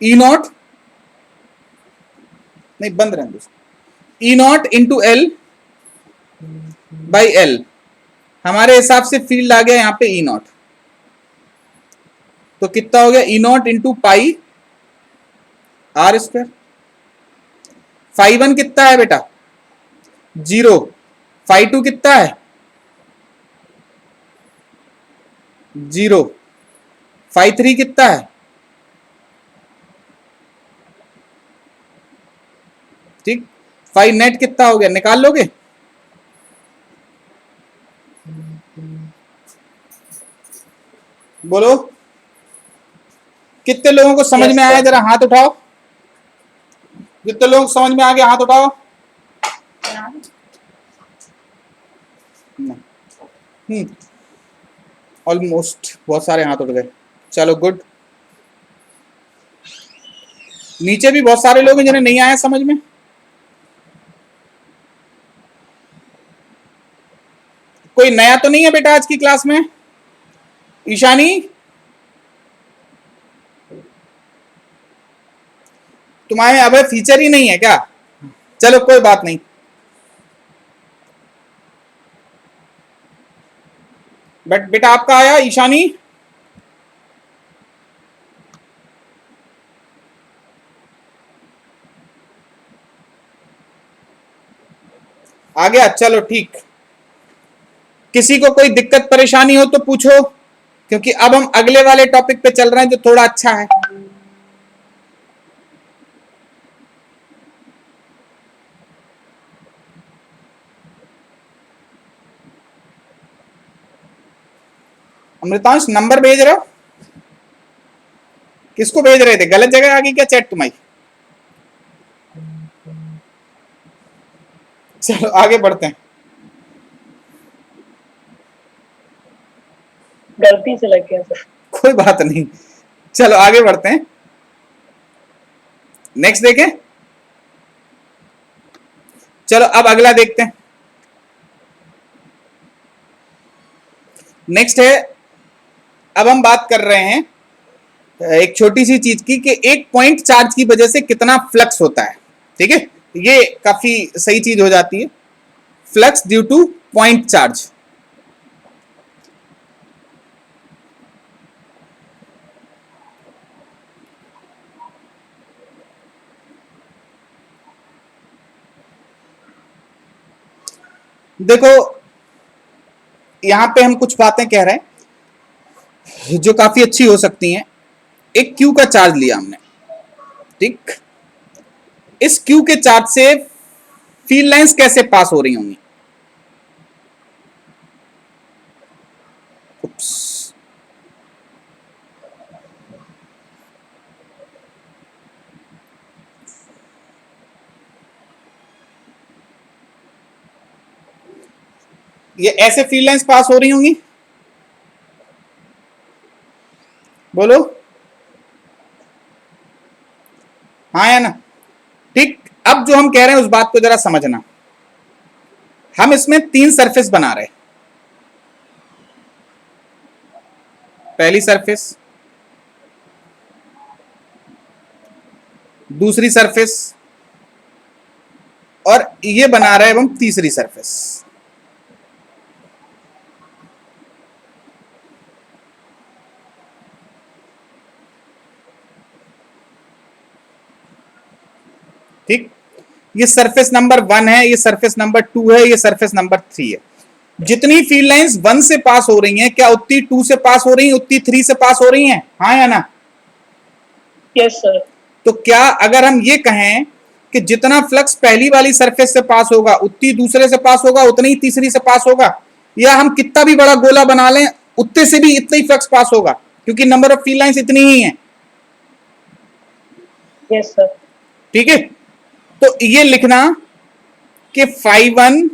ई नॉट नहीं, बंद रहने दो। E naught into L by L. हमारे हिसाब से फील्ड आ गया यहां पे ई नॉट, तो कितना हो गया E naught into pi are square. φ1 कितना है बेटा 0। φ2 कितना है 0। φ3 कितना है, ठीक। फाइ नेट कितना हो गया निकाल लोगे? बोलो कितने लोगों को समझ में आया, जरा हाथ उठाओ। जितने लोग समझ में आ गया हाथ उठाओ। ऑलमोस्ट बहुत सारे हाथ उठ गए। चलो गुड। नीचे भी बहुत सारे लोग हैं जिन्हें नहीं आया समझ में। कोई नया तो नहीं है बेटा आज की क्लास में? ईशानी, तुम्हारे अब फीचर ही नहीं है क्या? चलो कोई बात नहीं। बट बेटा आपका आया ईशानी? आ गया, चलो ठीक। किसी को कोई दिक्कत परेशानी हो तो पूछो, क्योंकि अब हम अगले वाले टॉपिक पे चल रहे हैं जो थोड़ा अच्छा है। अमृतांश नंबर भेज रहे हो? किसको भेज रहे थे? गलत जगह आ गई क्या चैट तुम्हारी? चलो आगे बढ़ते हैं। गलती से लग गया सर। कोई बात नहीं, चलो आगे बढ़ते हैं। नेक्स्ट देखें। चलो अब अगला देखते हैं। नेक्स्ट है, अब हम बात कर रहे हैं एक छोटी सी चीज की कि एक पॉइंट चार्ज की वजह से कितना फ्लक्स होता है। ठीक है, ये काफी सही चीज हो जाती है, flux due two point charge. देखो यहां पे हम कुछ बातें कह रहे हैं जो काफी अच्छी हो सकती हैं। एक क्यू का चार्ज लिया हमने, ठीक। इस क्यू के चार्ज से फील्ड लाइंस कैसे पास हो रही होंगी? ये ऐसे फील्ड लाइंस पास हो रही होंगी, बोलो हाँ या ना? ठीक। अब जो हम कह रहे हैं उस बात को जरा समझना। हम इसमें 3 सरफेस बना रहे हैं। पहली सरफेस, दूसरी सरफेस, और ये बना रहे हैं हम तीसरी सरफेस। ठीक। ये सरफेस नंबर 1 है, ये सरफेस नंबर 2 है, ये सरफेस नंबर 3 है। जितनी फील्ड लाइंस 1 से पास हो रही हैं, क्या उतनी 2 से पास हो रही हैं, उतनी 3 से पास हो रही हैं? हाँ या ना? Yes sir. तो क्या अगर हम ये कहें कि जितना फ्लक्स पहली वाली सरफेस से पास होगा उतनी दूसरे से पास होगा, उतनी ही तीसरी से पास होगा, या हम कितना भी बड़ा गोला बना लें उतने से भी इतना ही फ्लक्स पास होगा, क्योंकि नंबर ऑफ फील्ड लाइंस इतनी ही है। Yes sir. ठीक है, तो ये लिखना कि φ1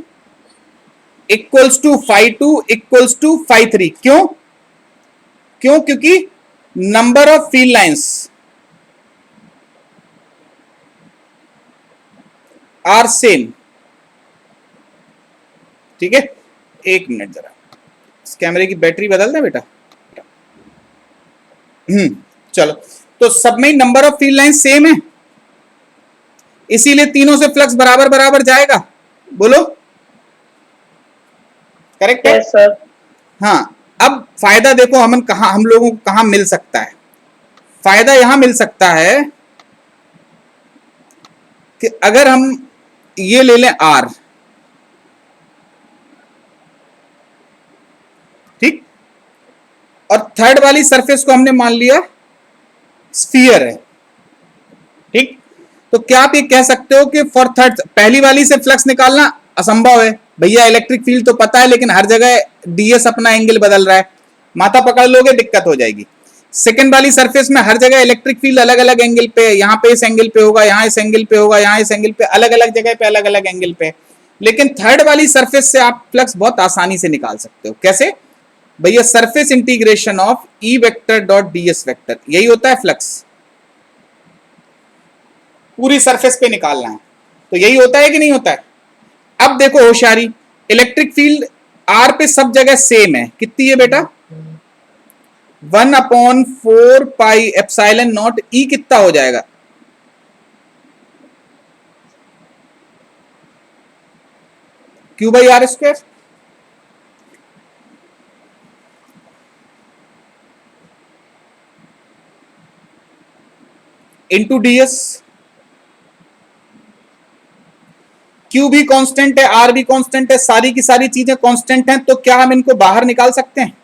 इक्वल्स टू φ2 इक्वल्स टू φ3। क्यों? क्योंकि number of field lines are same. ठीक है, एक मिनट जरा इस कैमरे की बैटरी बदल दे बेटा। चलो, तो सब में number of field line same है, इसीलिए तीनों से फ्लक्स बराबर बराबर जाएगा। बोलो, करेक्ट है? Yes sir. हाँ, अब फायदा देखो हम लोगों को कहां मिल सकता है। फायदा यहां मिल सकता है कि अगर हम ये ले लें आर, ठीक, और थर्ड वाली सरफेस को हमने मान लिया स्फीयर है, ठीक, तो क्या आप ये कह सकते हो कि फॉर थर्ड, पहली वाली से फ्लक्स निकालना असंभव है भैया, इलेक्ट्रिक फील्ड तो पता है लेकिन हर जगह डीएस अपना एंगल बदल रहा है, माथा पकड़ लोगे दिक्कत हो जाएगी। सेकंड वाली सरफेस में हर जगह इलेक्ट्रिक फील्ड अलग अलग एंगल पे है, यहाँ पे इस एंगल पे होगा, यहाँ इस एंगल पे होगा, यहाँ इस एंगल पे, अलग अलग जगह पे अलग अलग एंगल पे। लेकिन थर्ड वाली सरफेस से आप फ्लक्स बहुत आसानी से निकाल सकते हो। कैसे भैया? Surface integration of E vector dot DS vector, यही होता है फ्लक्स, पूरी सरफेस पे निकालना है, तो यही होता है कि नहीं होता है? अब देखो होशियारी, इलेक्ट्रिक फील्ड आर पे सब जगह सेम है, कितनी है बेटा? 1/4 पाई एप्सिलॉन नॉट ई, कितना हो जाएगा? Q by R square. Into DS. Q भी कांस्टेंट है, आर भी कांस्टेंट है, सारी की सारी चीजें कांस्टेंट हैं, तो क्या हम इनको बाहर निकाल सकते हैं?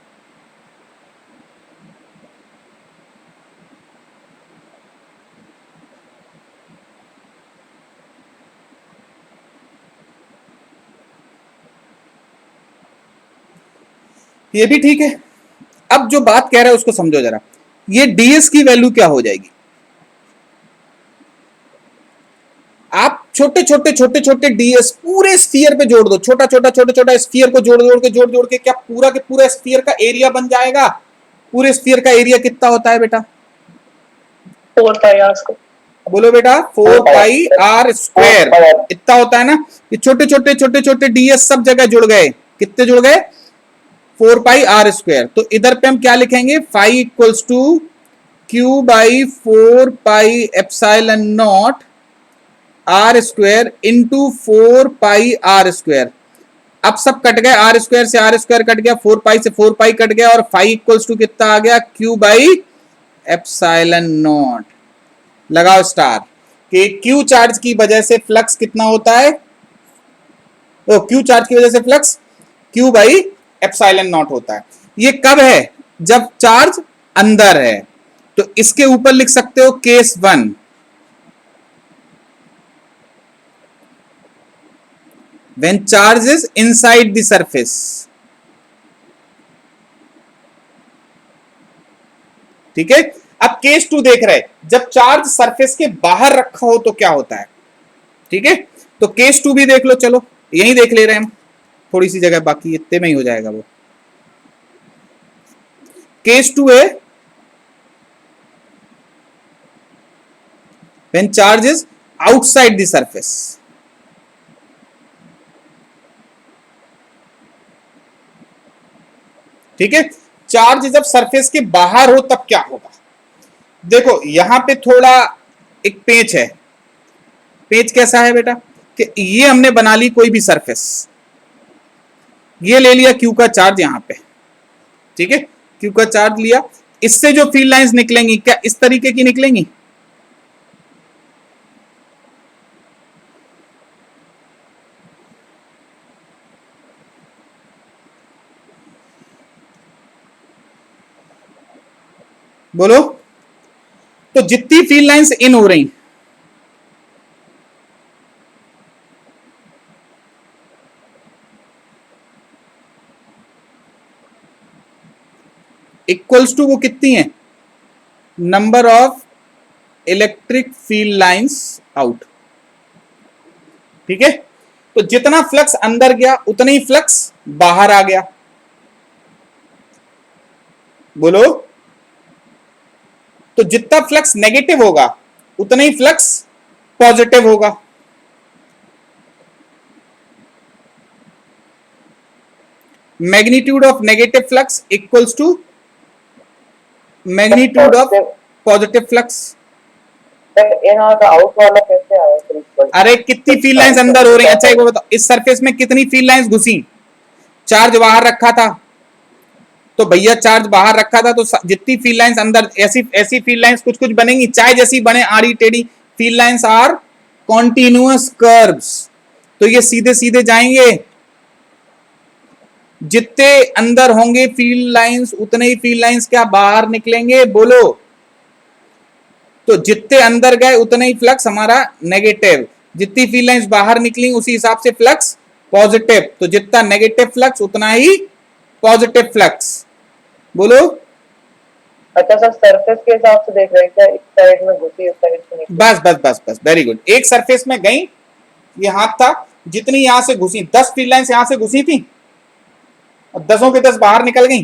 ये भी ठीक है। अब जो बात कह रहा है उसको समझो जरा, ये डीएस की वैल्यू क्या हो जाएगी? आप छोटे छोटे छोटे छोटे डीएस पूरे स्फीयर पे जोड़ दो, छोटा छोटा छोटा छोटा स्फीयर को जोड़ के क्या पूरा के पूरा स्फीयर का एरिया बन जाएगा? पूरे स्फीयर का एरिया कितना होता है बेटा? 4 पाई आर स्क्वायर। बोलो बेटा, 4 पाई आर स्क्वायर इतना होता है ना। ये छोटे छोटे छोटे छोटे डीएस सब जगह जुड़ गए, कितने जुड़ गए? 4 पाई आर स्क्वायर। तो इधर पे हम क्या लिखेंगे? Phi equals to Q by 4 pi epsilon naught R square into 4 pi are square. अब सब कट गए, आर स्क्वायर से आर स्क्वायर कट गया, 4 पाई से 4 पाई कट गया, और फाई इक्वल्स टू कितना आ गया? Q by epsilon not. लगाओ स्टार कि क्यू चार्ज की वजह से फ्लक्स कितना होता है? तो क्यू चार्ज की वजह से flux Q by epsilon not होता है। ये कब है? जब चार्ज अंदर है। तो इसके ऊपर लिख सकते हो case 1, when charge is inside the surface। ठीक है, अब केस 2 देख रहे, जब चार्ज सरफेस के बाहर रखा हो तो क्या होता है? ठीक है, तो केस 2 भी देख लो, चलो यही देख ले रहे हैं हम, थोड़ी सी जगह बाकी, इतने में ही हो जाएगा वो। केस 2 है when charge is outside the surface। ठीक है, चार्ज जब सरफेस के बाहर हो तब क्या होगा? देखो यहां पे थोड़ा एक पेच है। पेच कैसा है बेटा? कि ये हमने बना ली कोई भी सरफेस, ये ले लिया क्यू का चार्ज यहां पे, ठीक है, क्यू का चार्ज लिया, इससे जो फील्ड लाइंस निकलेंगी क्या इस तरीके की निकलेंगी? बोलो, तो जितनी फील्ड लाइंस इन हो रही इक्वल्स टू वो कितनी है, number of electric field lines out. ठीक है, तो जितना फ्लक्स अंदर गया उतना ही फ्लक्स बाहर आ गया। बोलो, तो जितना फ्लक्स नेगेटिव होगा उतना ही फ्लक्स पॉजिटिव होगा। Magnitude of negative flux equals to magnitude of positive flux. यहाँ का आउट वाला कैसे आया फिर? अरे कितनी फील्ड लाइंस अंदर हो रही हैं? अच्छा एक बात बताओ, इस सरफेस में कितनी फील्ड लाइंस घुसी? चार्ज बाहर रखा था तो भैया, चार्ज बाहर रखा था तो जितनी फील्ड लाइंस अंदर, ऐसी ऐसी फील्ड लाइंस कुछ कुछ बनेंगी, चाहे जैसी बने, आड़ी टेढ़ी। Field lines are continuous curves, तो ये सीधे सीधे जाएंगे। जितने अंदर होंगे फील्ड लाइंस उतने ही फील्ड लाइंस क्या बाहर निकलेंगे? बोलो, तो जितने अंदर गए उतने ही फ्लक्स हमारा नेगेटिव, जितनी फील्ड लाइंस बाहर निकली उसी हिसाब से फ्लक्स पॉजिटिव, तो जितना नेगेटिव फ्लक्स उतना ही पॉजिटिव फ्लक्स। बोलो। अच्छा सर, सरफेस के हिसाब से देख रहे हैं, इस साइड में घुसी, इस साइड से निकली। बस बस बस बस, वेरी गुड। एक सरफेस में गई, ये हाथ था, जितनी यहां से घुसी, 10 फील्ड लाइंस यहां से घुसी थी और 10 के 10 बाहर निकल गई,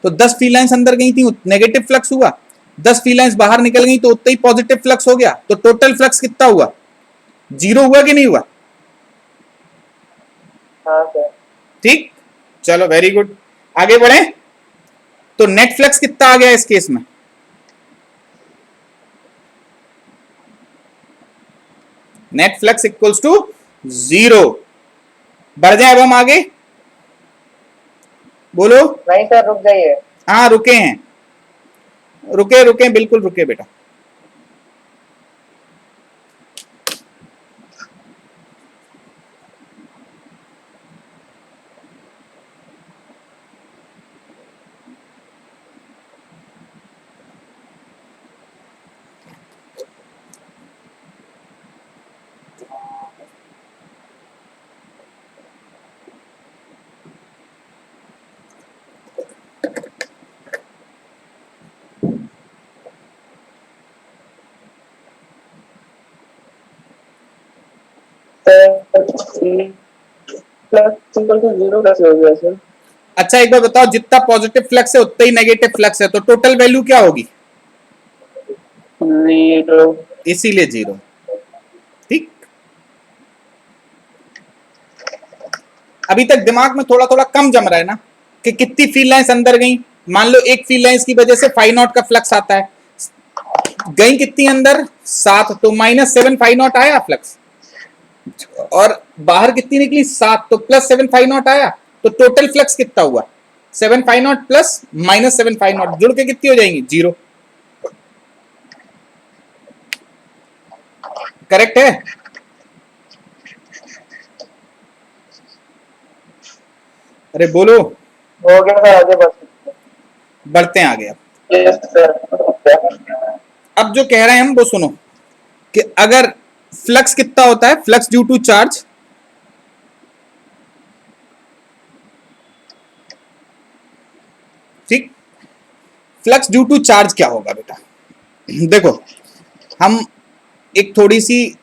तो 10 फील्ड लाइंस अंदर गई थी, नेगेटिव फ्लक्स हुआ। 10 फील्ड लाइंस बाहर निकल गई तो उतना ही पॉजिटिव फ्लक्स हो गया। तो टोटल फ्लक्स कितना हुआ? 0 हुआ कि नहीं हुआ? हाँ सर। ठीक, चलो वेरी गुड, आगे बढ़े। तो नेट फ्लक्स कितना आ गया इस केस में? Net flux equals to 0। बढ़ जाए अब हम आगे। बोलो। नहीं सर, रुक जाइए। हाँ रुके हैं, रुके रुके, बिल्कुल रुके बेटा। प्लस इक्वल टू 0 कैसे हो गया सर? अच्छा एक बार बताओ, जितना पॉजिटिव फ्लक्स है उतना ही नेगेटिव फ्लक्स है, तो टोटल वैल्यू क्या होगी? 0। इसीलिए 0। ठीक, अभी तक दिमाग में थोड़ा थोड़ा कम जम रहा है ना कि कितनी फील्ड लाइंस अंदर गई। मान लो एक फील्ड लाइंस की वजह से फाई नॉट का फ्लक्स आता है, गई कितनी अंदर? 7, तो -7 फाई नॉट आया फ्लक्स, और बाहर कितनी निकली? 7, तो +7 फाई नॉट आया। तो टोटल फ्लक्स कितना हुआ? 7 phi naught plus -7 phi naught जुड़ के कितनी हो जाएंगी? 0। करेक्ट है? अरे बोलो। हो गया सर, आगे बढ़। बढ़ते हैं आगे। Yes sir. अब जो कह रहे हैं हम वो सुनो, कि अगर फ्लक्स कितना होता है, फ्लक्स ड्यू टू चार्ज, ठीक, फ्लक्स ड्यू टू चार्ज क्या होगा बेटा? देखो, हम एक थोड़ी सी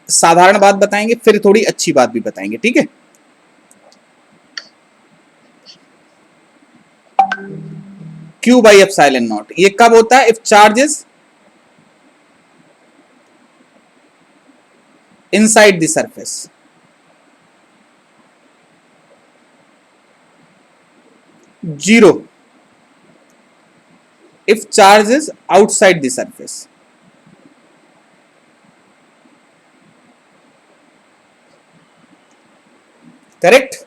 साधारण बात बताएंगे, फिर थोड़ी अच्छी बात भी बताएंगे, ठीक है? Q by epsilon naught, ये कब होता है? If charge is inside the surface, zero if charge is outside the surface। Correct?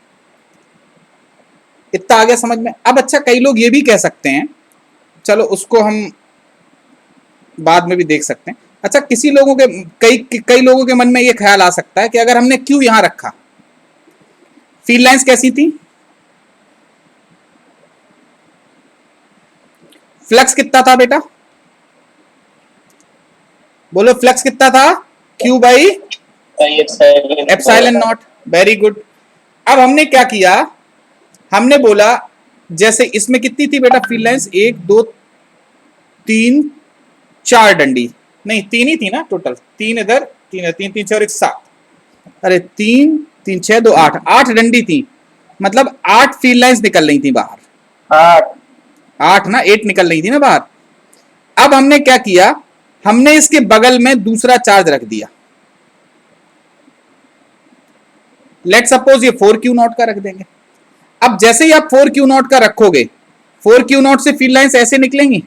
इतना आ गया समझ में? अब अच्छा, कई लोग ये भी कह सकते हैं, चलो उसको हम बाद में भी देख सकते हैं। अच्छा, किसी लोगों के कई लोगों के मन में ये ख्याल आ सकता है कि अगर हमने क्यू यहां रखा, फील्ड लाइंस कैसी थी? फ्लक्स कितना था बेटा? बोलो, फ्लक्स कितना था? Q by epsilon not. Very good. अब हमने क्या किया? हमने बोला जैसे इसमें कितनी थी बेटा फील्ड लाइंस, 1 2 3 4 डंडी, नहीं 3 ही थी ना टोटल, 3 इधर 3 3 3 4 1 7, अरे 3 3 6 2 8, 8 डंडी थी, मतलब 8 फील्ड लाइंस निकल रही थी बाहर, 8 8 ना 8 निकल रही थी ना बाहर। अब हमने क्या किया, हमने इसके बगल में दूसरा चार्ज रख दिया, लेट सपोज ये 4Q0 का रख देंगे। अब जैसे ही आप 4Q0 का रखोगे, 4Q0 से फील्ड लाइंस ऐसे निकलेंगी,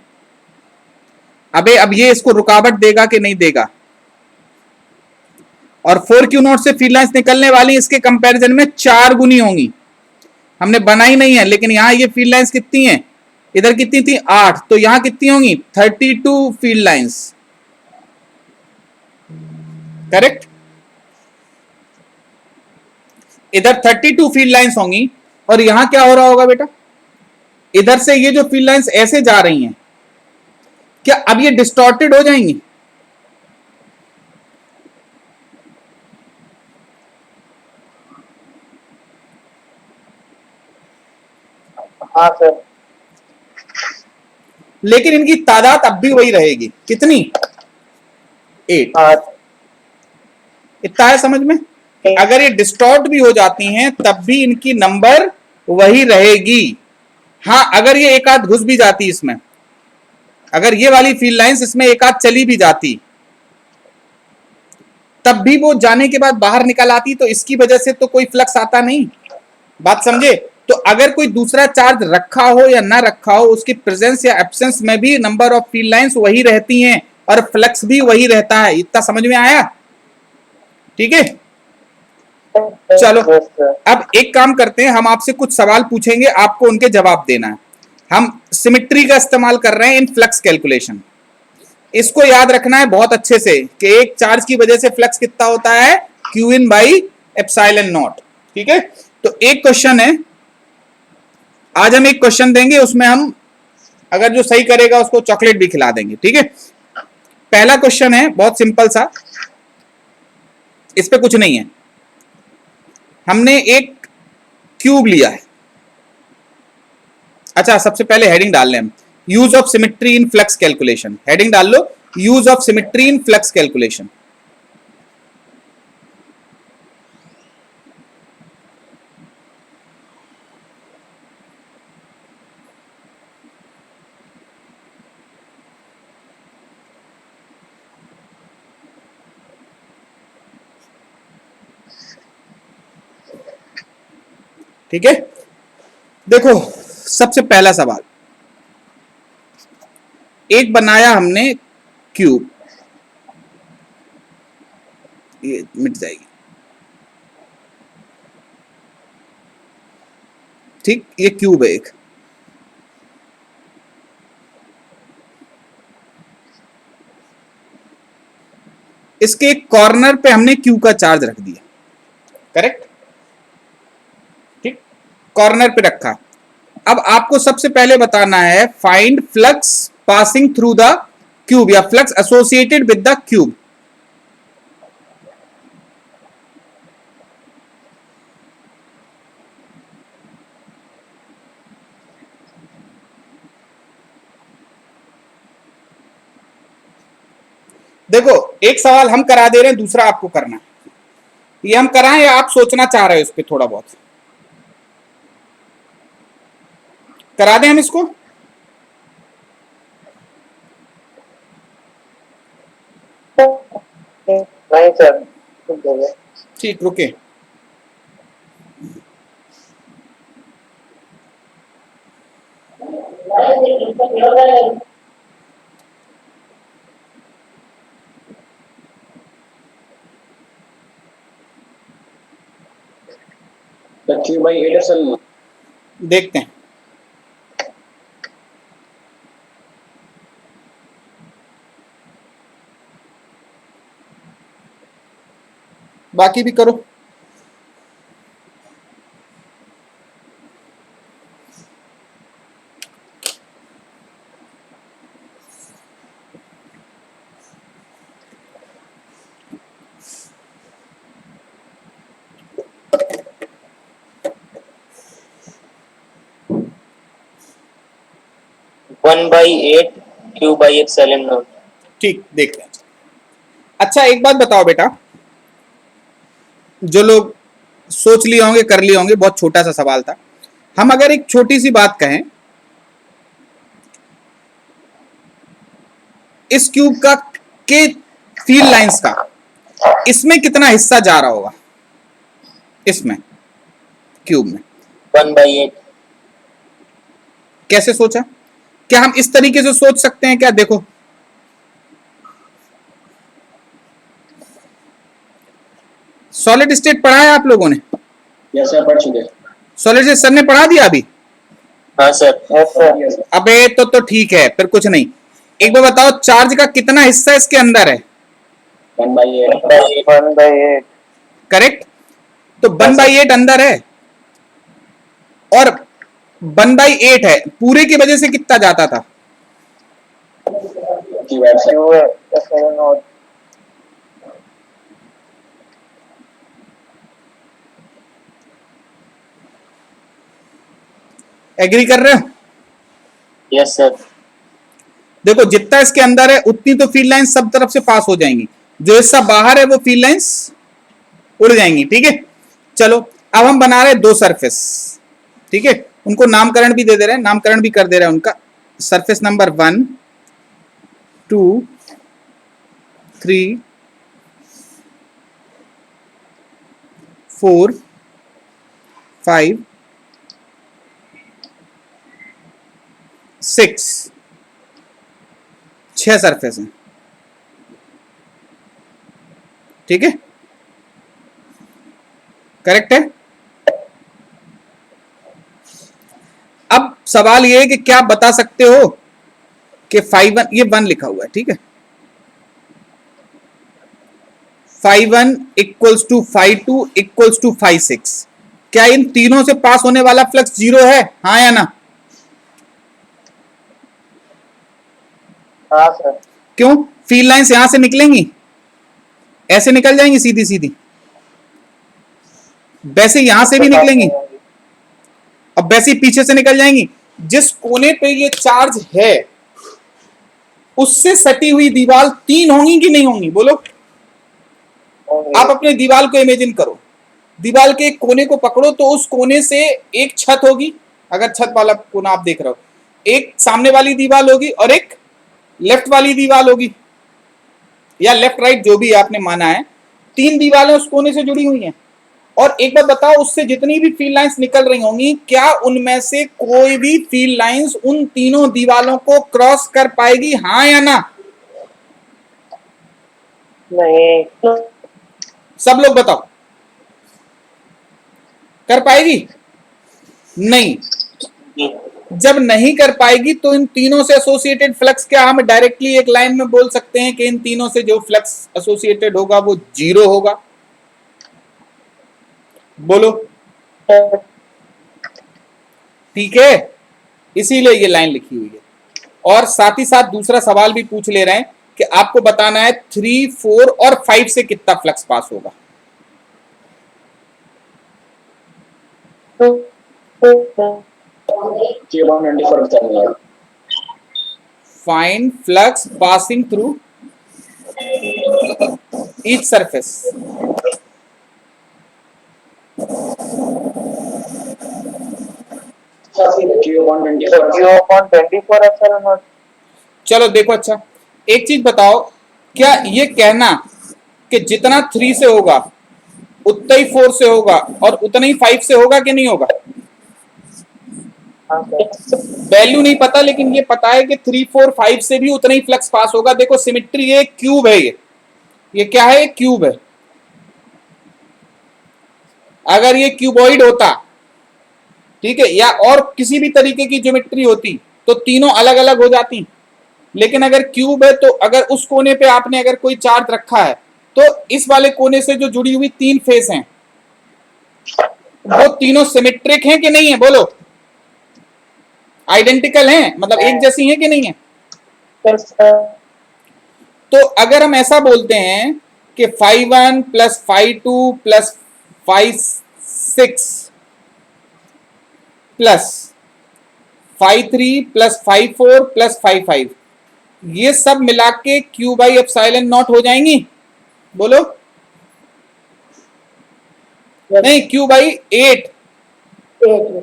अबे अब ये इसको रुकावट देगा कि नहीं देगा, और 4Q0 से फील्ड लाइंस निकलने वाली इसके कंपैरिजन में 4 गुनी होंगी, हमने बनाई नहीं है, लेकिन यहां ये फील्ड लाइंस कितनी है, इधर कितनी थी 8, तो यहां कितनी होंगी 32 फील्ड लाइंस, करेक्ट, इधर 32 फील्ड लाइंस होंगी, और यहां क्या हो रहा होगा बेटा, इधर से ये जो फील्ड लाइंस ऐसे जा रही हैं, क्या अब ये डिस्टॉर्टेड हो जाएंगी, हाँ सर, लेकिन इनकी तादाद अब भी वही रहेगी, कितनी 8, 8 इतना है समझ में, अगर ये डिस्टॉर्ट भी हो जाती हैं तब भी इनकी नंबर वही रहेगी। हाँ अगर ये एक आध घुस भी जाती इसमें, अगर ये वाली फील्ड लाइंस इसमें एक आध चली भी जाती, तब भी वो जाने के बाद बाहर निकल आती, तो इसकी वजह से तो कोई फ्लक्स आता नहीं, बात समझे। तो अगर कोई दूसरा चार्ज रखा हो या ना रखा हो, उसकी प्रेजेंस या एब्सेंस में भी नंबर ऑफ फील्ड लाइंस वही रहती हैं और फ्लक्स भी वही रहता है, इतना समझ में आया, ठीक है। चलो Yes, sir. अब एक काम करते हैं, हम आपसे कुछ सवाल पूछेंगे, आपको उनके जवाब देना है। हम सिमेट्री का इस्तेमाल कर रहे हैं इन फ्लक्स कैलकुलेशन, इसको याद रखना है बहुत अच्छे से कि एक चार्ज की वजह से फ्लक्स कितना होता है, Q in by epsilon not, ठीक है। तो एक क्वेश्चन है, आज हम एक क्वेश्चन देंगे, उसमें हम अगर जो सही करेगा उसको चॉकलेट भी खिला देंगे, ठीक है। पहला क्वेश्चन है बहुत सिंपल सा, इस पे कुछ नहीं है, हमने एक क्यूब लिया है, अच्छा सबसे पहले हेडिंग डाल लें हम, use of symmetry in flux calculation, heading डाल लो use of symmetry in flux calculation. ठीक है, देखो सबसे पहला सवाल, एक बनाया हमने क्यूब, ये मिट जाएगी, ठीक, ये क्यूब है एक, इसके एक कॉर्नर पे हमने क्यू का चार्ज रख दिया, करेक्ट, ठीक, कॉर्नर पे रखा। अब आपको सबसे पहले बताना है find flux passing through the cube या flux associated with the cube. देखो एक सवाल हम करा दे रहे हैं, दूसरा आपको करना है, ये हम कराएं या आप सोचना चाह रहे हो इस पे थोड़ा बहुत, करा दें हम इसको, नहीं सर, ठीक रुके, भाई एडरसन देखते हैं, बाकी भी करो। 1/8 Q/ε0। ठीक, देखते हैं। अच्छा एक बात बताओ बेटा, जो लोग सोच लिए होंगे, कर लिए होंगे, बहुत छोटा सा सवाल था। हम अगर एक छोटी सी बात कहें, इस क्यूब का के फील्ड लाइंस का इसमें कितना हिस्सा जा रहा होगा, इसमें क्यूब में 1/8। कैसे सोचा? क्या हम इस तरीके से सोच सकते हैं क्या? देखो सॉलिड स्टेट पढ़ा है आप लोगों ने? यस सर, पढ़ चुके। सॉलिड स्टेट सर ने पढ़ा दिया अभी? हाँ सर। Yes sir. अबे तो ठीक है, फिर कुछ नहीं। एक बार बताओ, चार्ज का कितना हिस्सा इसके अंदर है? 1/8। 1/8। करेक्ट। तो 1/8 अंदर है और 1/8 है, पूरे की वजह से कितना जाता था? Q है सर। Q है ε0। एग्री कर रहे हो? Yes sir. देखो जितना इसके अंदर है उतनी तो फील्ड लाइन सब तरफ से पास हो जाएंगी, जो हिस्सा बाहर है वो फील्ड लाइंस उड़ जाएंगी। ठीक है, चलो अब हम बना रहे हैं दो सरफेस। ठीक है, उनको नामकरण भी दे दे रहे हैं, नामकरण भी कर दे रहे हैं उनका। सरफेस नंबर 1 2 3 4 5 6, 6 सरफेस हैं। ठीक है, करेक्ट है। अब सवाल ये है कि क्या आप बता सकते हो कि 5 ये 1 लिखा हुआ है, ठीक है, 5 इक्वल्स टू 5 इक्वल्स टू 5 क्या इन तीनों से पास होने वाला फ्लक्स 0 है? हाँ या ना? हाँ सर। क्यों? फील्ड लाइंस यहां से निकलेंगी, ऐसे निकल जाएंगी सीधी सीधी, वैसे यहां से भी निकलेंगी और वैसे पीछे से निकल जाएंगी। जिस कोने पे ये चार्ज है उससे सटी हुई दीवार 3 होंगी कि नहीं होंगी? बोलो। आप अपने दीवार को इमेजिन करो, दीवार के एक कोने को पकड़ो तो उस कोने से एक छत होगी, अगर छत वाला कोना आप देख रहे हो, एक सामने वाली दीवार होगी और एक लेफ्ट वाली दीवार होगी, या लेफ्ट राइट जो भी आपने माना है। 3 दीवारें उस कोने से जुड़ी हुई हैं। और एक बात बताओ, उससे जितनी भी फील्ड लाइंस निकल रही होंगी, क्या उनमें से कोई भी फील्ड लाइंस उन तीनों दीवारों को क्रॉस कर पाएगी? हाँ या ना? नहीं। सब लोग बताओ, कर पाएगी? नहीं। जब नहीं कर पाएगी तो इन तीनों से एसोसिएटेड फ्लक्स क्या हम डायरेक्टली एक लाइन में बोल सकते हैं कि इन तीनों से जो फ्लक्स एसोसिएटेड होगा वो 0 होगा? बोलो। ठीक है, इसीलिए ये लाइन लिखी हुई है। और साथ ही साथ दूसरा सवाल भी पूछ ले रहे हैं कि आपको बताना है 3, 4 और 5 से कितना फ्लक्स पास होगा। Q124 बता। Find flux passing through each surface. Q/24 ε0। चलो देखो, अच्छा एक चीज बताओ, क्या ये कहना कि जितना 3 से होगा उतना ही 4 से होगा और उतना ही 5 से होगा कि नहीं होगा? हाँ सर। वैल्यू नहीं पता, लेकिन ये पता है कि 3, 4, 5 से भी उतना ही फ्लक्स पास होगा। देखो सिमेट्री, ये क्यूब है, ये क्या है? क्यूब है। अगर ये क्यूबॉइड होता, ठीक है, या और किसी भी तरीके की ज्योमेट्री होती तो तीनों अलग अलग हो जाती। लेकिन अगर क्यूब है तो अगर उस कोने पे आपने अगर कोई चार्ज रखा है तो इस वाले कोने से जो जुड़ी हुई 3 फेस हैं वो तीनों सिमेट्रिक हैं कि नहीं है? बोलो। आइडेंटिकल हैं, मतलब एक जैसी हैं कि नहीं है? तो अगर हम ऐसा बोलते हैं कि 5 plus 5 plus 5 6 plus 5.3 plus 5.4 plus 5.5, ये सब मिला के Q बाई एप्सिलॉन नॉट हो जाएंगी? बोलो। नहीं, Q बाई 8, 8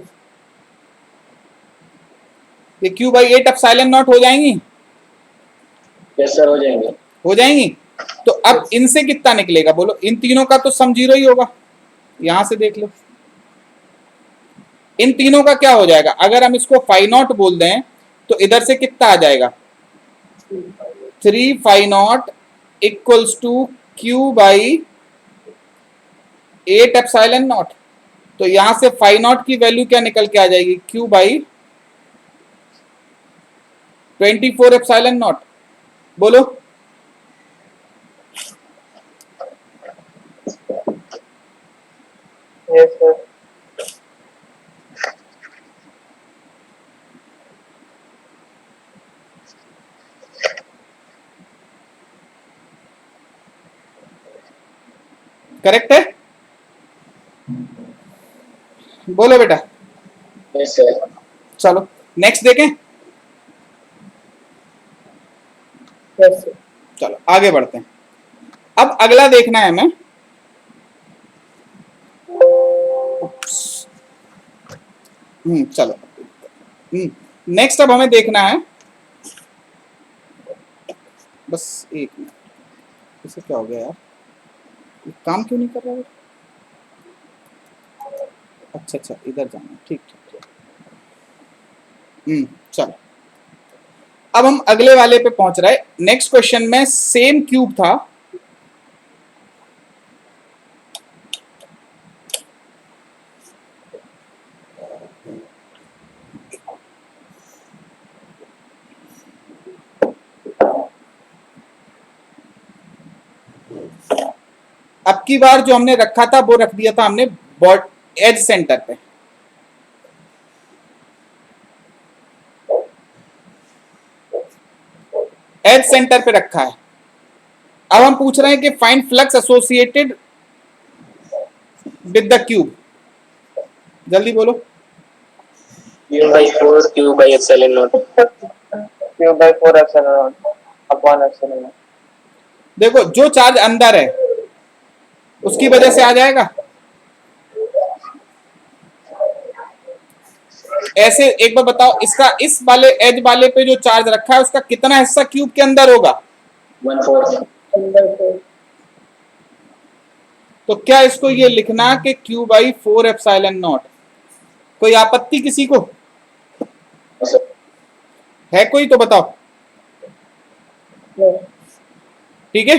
ये Q बाई 8 एप्सिलॉन नॉट हो जाएंगी? यस सर, हो जाएंगे। हो जाएंगी। तो अब इनसे कितना निकलेगा बोलो? इन तीनों का तो सम 0 ही होगा, यहां से देख लो। इन तीनों का क्या हो जाएगा? अगर हम इसको फाई नॉट बोल दें तो इधर से कितना आ जाएगा? 3 phi naught equals to Q by 8 epsilon naught. तो यहां से फाई नॉट की वैल्यू क्या निकल के आ जाएगी? Q by 24 epsilon not. बोलो। Yes, sir. करेक्ट है? बोलो बेटा। Yes sir. चलो नेक्स्ट देखें। Yes, sir. चलो आगे बढ़ते हैं। अब अगला देखना है हमें, चलो नेक्स्ट अब हमें देखना है, बस एक मिनट, इसे क्या हो गया यार, ये काम क्यों नहीं कर रहा है? अच्छा अच्छा, इधर जाना है, ठीक ठीक ठीक। चलो अब हम अगले वाले पे पहुंच रहे हैं। नेक्स्ट क्वेश्चन में सेम क्यूब था, अब की बार जो हमने रखा था वो रख दिया था हमने बॉड एज सेंटर पे। एज सेंटर पे रखा है। अब हम पूछ रहे हैं कि find flux associated with the cube. जल्दी बोलो। Q by 4 Q by epsilon naught. Q by 4 epsilon naught upon epsilon naught. देखो जो चार्ज अंदर है उसकी वजह से आ जाएगा। ऐसे एक बार बताओ, इसका इस वाले एज वाले पे जो चार्ज रखा है उसका कितना हिस्सा क्यूब के अंदर होगा? 1/4। 1/4 तो क्या इसको ये लिखना कि Q बाई 4 एप्सिलॉन नॉट? कोई आपत्ति किसी को है? कोई तो बताओ। No. ठीक है,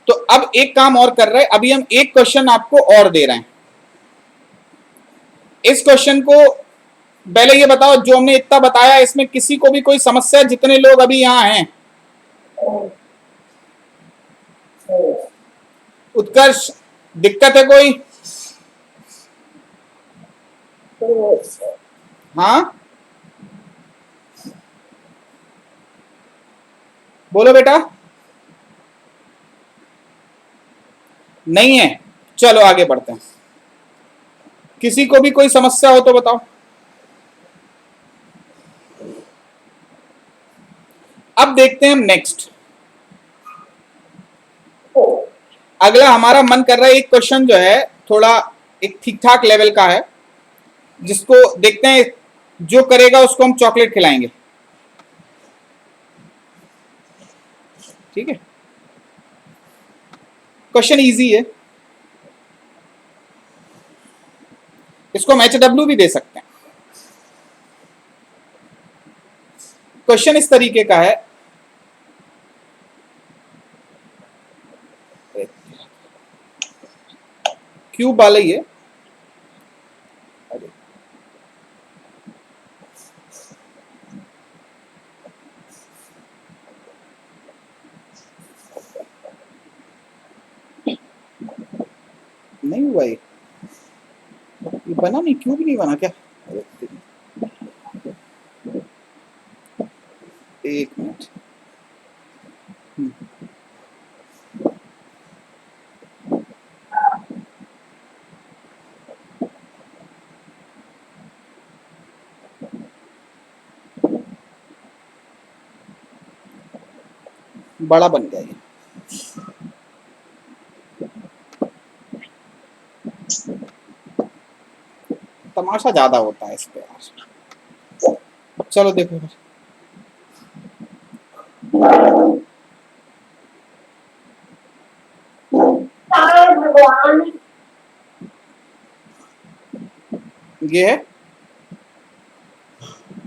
तो अब एक काम और कर रहे हैं, अभी हम एक क्वेश्चन आपको और दे रहे हैं। इस क्वेश्चन को पहले ये बताओ, जो हमने इतना बताया इसमें किसी को भी कोई समस्या? जितने लोग अभी यहां हैं, उत्कर्ष दिक्कत है कोई? हाँ बोलो बेटा। नहीं है? चलो आगे बढ़ते हैं। किसी को भी कोई समस्या हो तो बताओ। अब देखते हैं हम नेक्स्ट। अगला हमारा मन कर रहा है, एक क्वेश्चन जो है थोड़ा एक ठीक ठाक लेवल का है, जिसको देखते हैं, जो करेगा उसको हम चॉकलेट खिलाएंगे। ठीक है, क्वेश्चन इजी है, इसको हम HW भी दे सकते हैं। क्वेश्चन इस तरीके का है, क्यूब वाला ही है। नहीं हुआ ये बना नहीं, क्यूब नहीं बना क्या? एक मिनट, बड़ा बन गया ये। तमाशा ज्यादा होता है इस पे यार। चलो देखो फिर। ये है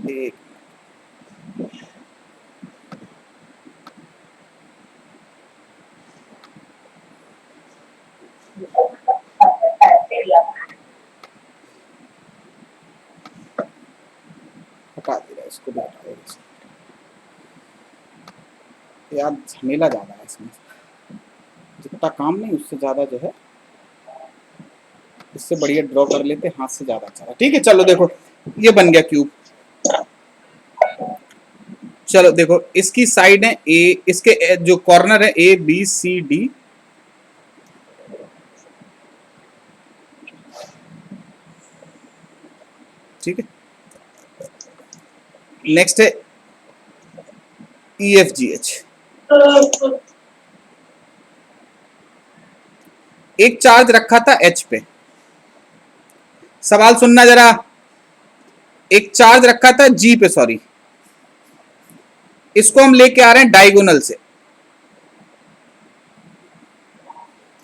एक, हटा दे रहा है इसको भी, हटा दे रहा है यार, झमेला ज्यादा है इसमें, जितना काम नहीं उससे ज्यादा जो है, इससे बढ़िया ड्रॉ कर लेते हाथ से ज्यादा अच्छा है। ठीक है चलो देखो ये बन गया क्यूब। चलो देखो इसकी साइड है ए, इसके जो कॉर्नर है ए बी सी डी, ठीक है। नेक्स्ट है ई एफ जी एच। एक चार्ज रखा था एच पे, सवाल सुनना जरा, एक चार्ज रखा था जी पे, सॉरी, इसको हम लेके आ रहे हैं डायगोनल से,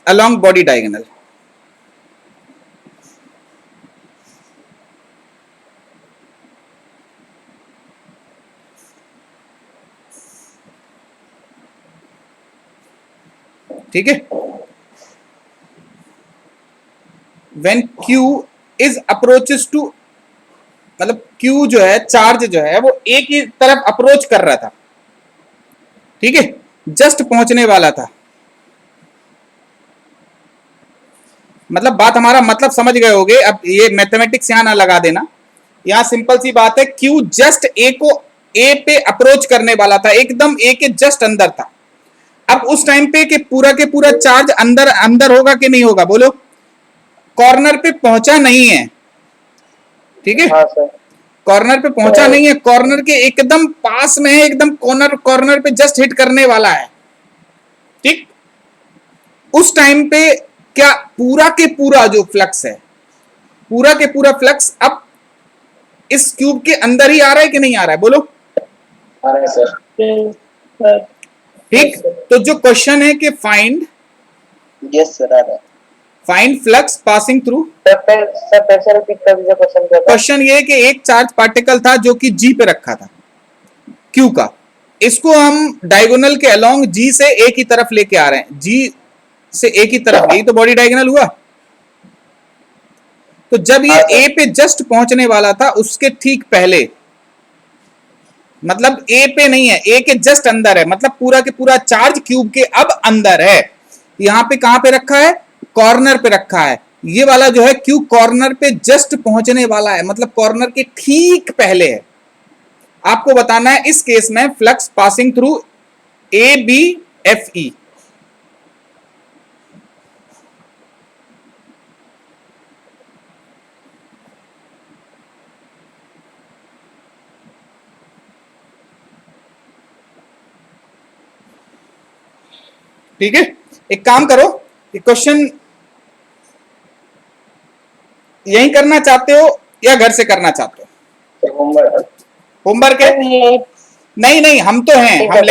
अलोंग बॉडी डायगोनल। ठीक है। When Q is approaches to, मतलब Q जो है चार्ज जो है वो ए की तरफ अप्रोच कर रहा था, ठीक है, जस्ट पहुंचने वाला था। मतलब बात हमारा मतलब समझ गए होगे। अब ये मैथमेटिक्स यहां ना लगा देना, यहां सिंपल सी बात है, Q जस्ट ए को ए पे अप्रोच करने वाला था, एकदम ए के जस्ट अंदर था। अब उस टाइम पे के पूरा चार्ज अंदर अंदर होगा कि नहीं होगा, बोलो। कॉर्नर पे पहुंचा नहीं है, ठीक है, हाँ सर। कॉर्नर पे पहुंचा नहीं है, कॉर्नर के एकदम पास में है, एकदम कॉर्नर पे जस्ट हिट करने वाला है, ठीक। उस टाइम पे क्या पूरा के पूरा जो फ्लक्स है, पूरा के पूरा फ्लक्स अब इस क्यूब के अंदर ही आ रहा है कि नहीं आ रहा है, बोलो। आ रहा है सर। ठीक, तो जो क्वेश्चन है कि फाइंड, यस सर आ रहा है। Find flux passing through, sir पैसे रिपीट कर दीजिए क्वेश्चन क्या था? क्वेश्चन ये है कि एक चार्ज पार्टिकल था जो कि जी पे रखा था, क्यू का, इसको हम डायगोनल के अलोंग जी से ए की तरफ लेके आ रहे हैं, जी से ए की तरफ, यही तो बॉडी डायगोनल हुआ। तो जब ये ए पे जस्ट पहुंचने वाला था, उसके ठीक पहले, मतलब ए पे नहीं है, ए के जस्ट अंदर है, मतलब पूरा के पूरा चार्ज क्यूब के अब अंदर है। यहां पे कहां पे रखा है, कॉर्नर पे रखा है। ये वाला जो है क्यू कॉर्नर पे जस्ट पहुंचने वाला है, मतलब कॉर्नर के ठीक पहले है। आपको बताना है इस केस में flux passing through A B F E. ठीक है, एक काम करो, ये क्वेश्चन यही करना चाहते हो या घर से करना चाहते हो? होमवर्क है? नहीं नहीं, हम तो हैं, हम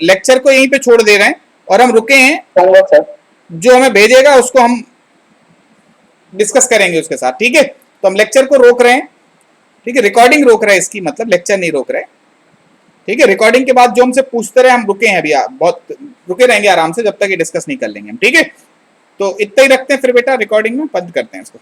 लेक्चर को यहीं पे छोड़ दे रहे हैं और हम रुके हैं। जो हमें भेजेगा उसको हम डिस्कस करेंगे उसके साथ, ठीक है। तो हम लेक्चर को रोक रहे हैं, ठीक है, रिकॉर्डिंग रोक रहे हैं इसकी, मतलब लेक्चर नहीं रोक रहे, ठीक है। रिकॉर्डिंग के बाद जो हमसे पूछते रहे हम रुके हैं, अभी बहुत रुके रहेंगे आराम से जब तक ये डिस्कस नहीं कर लेंगे हम, ठीक है। तो इतना ही रखते हैं फिर बेटा, रिकॉर्डिंग में बंद करते हैं इसको।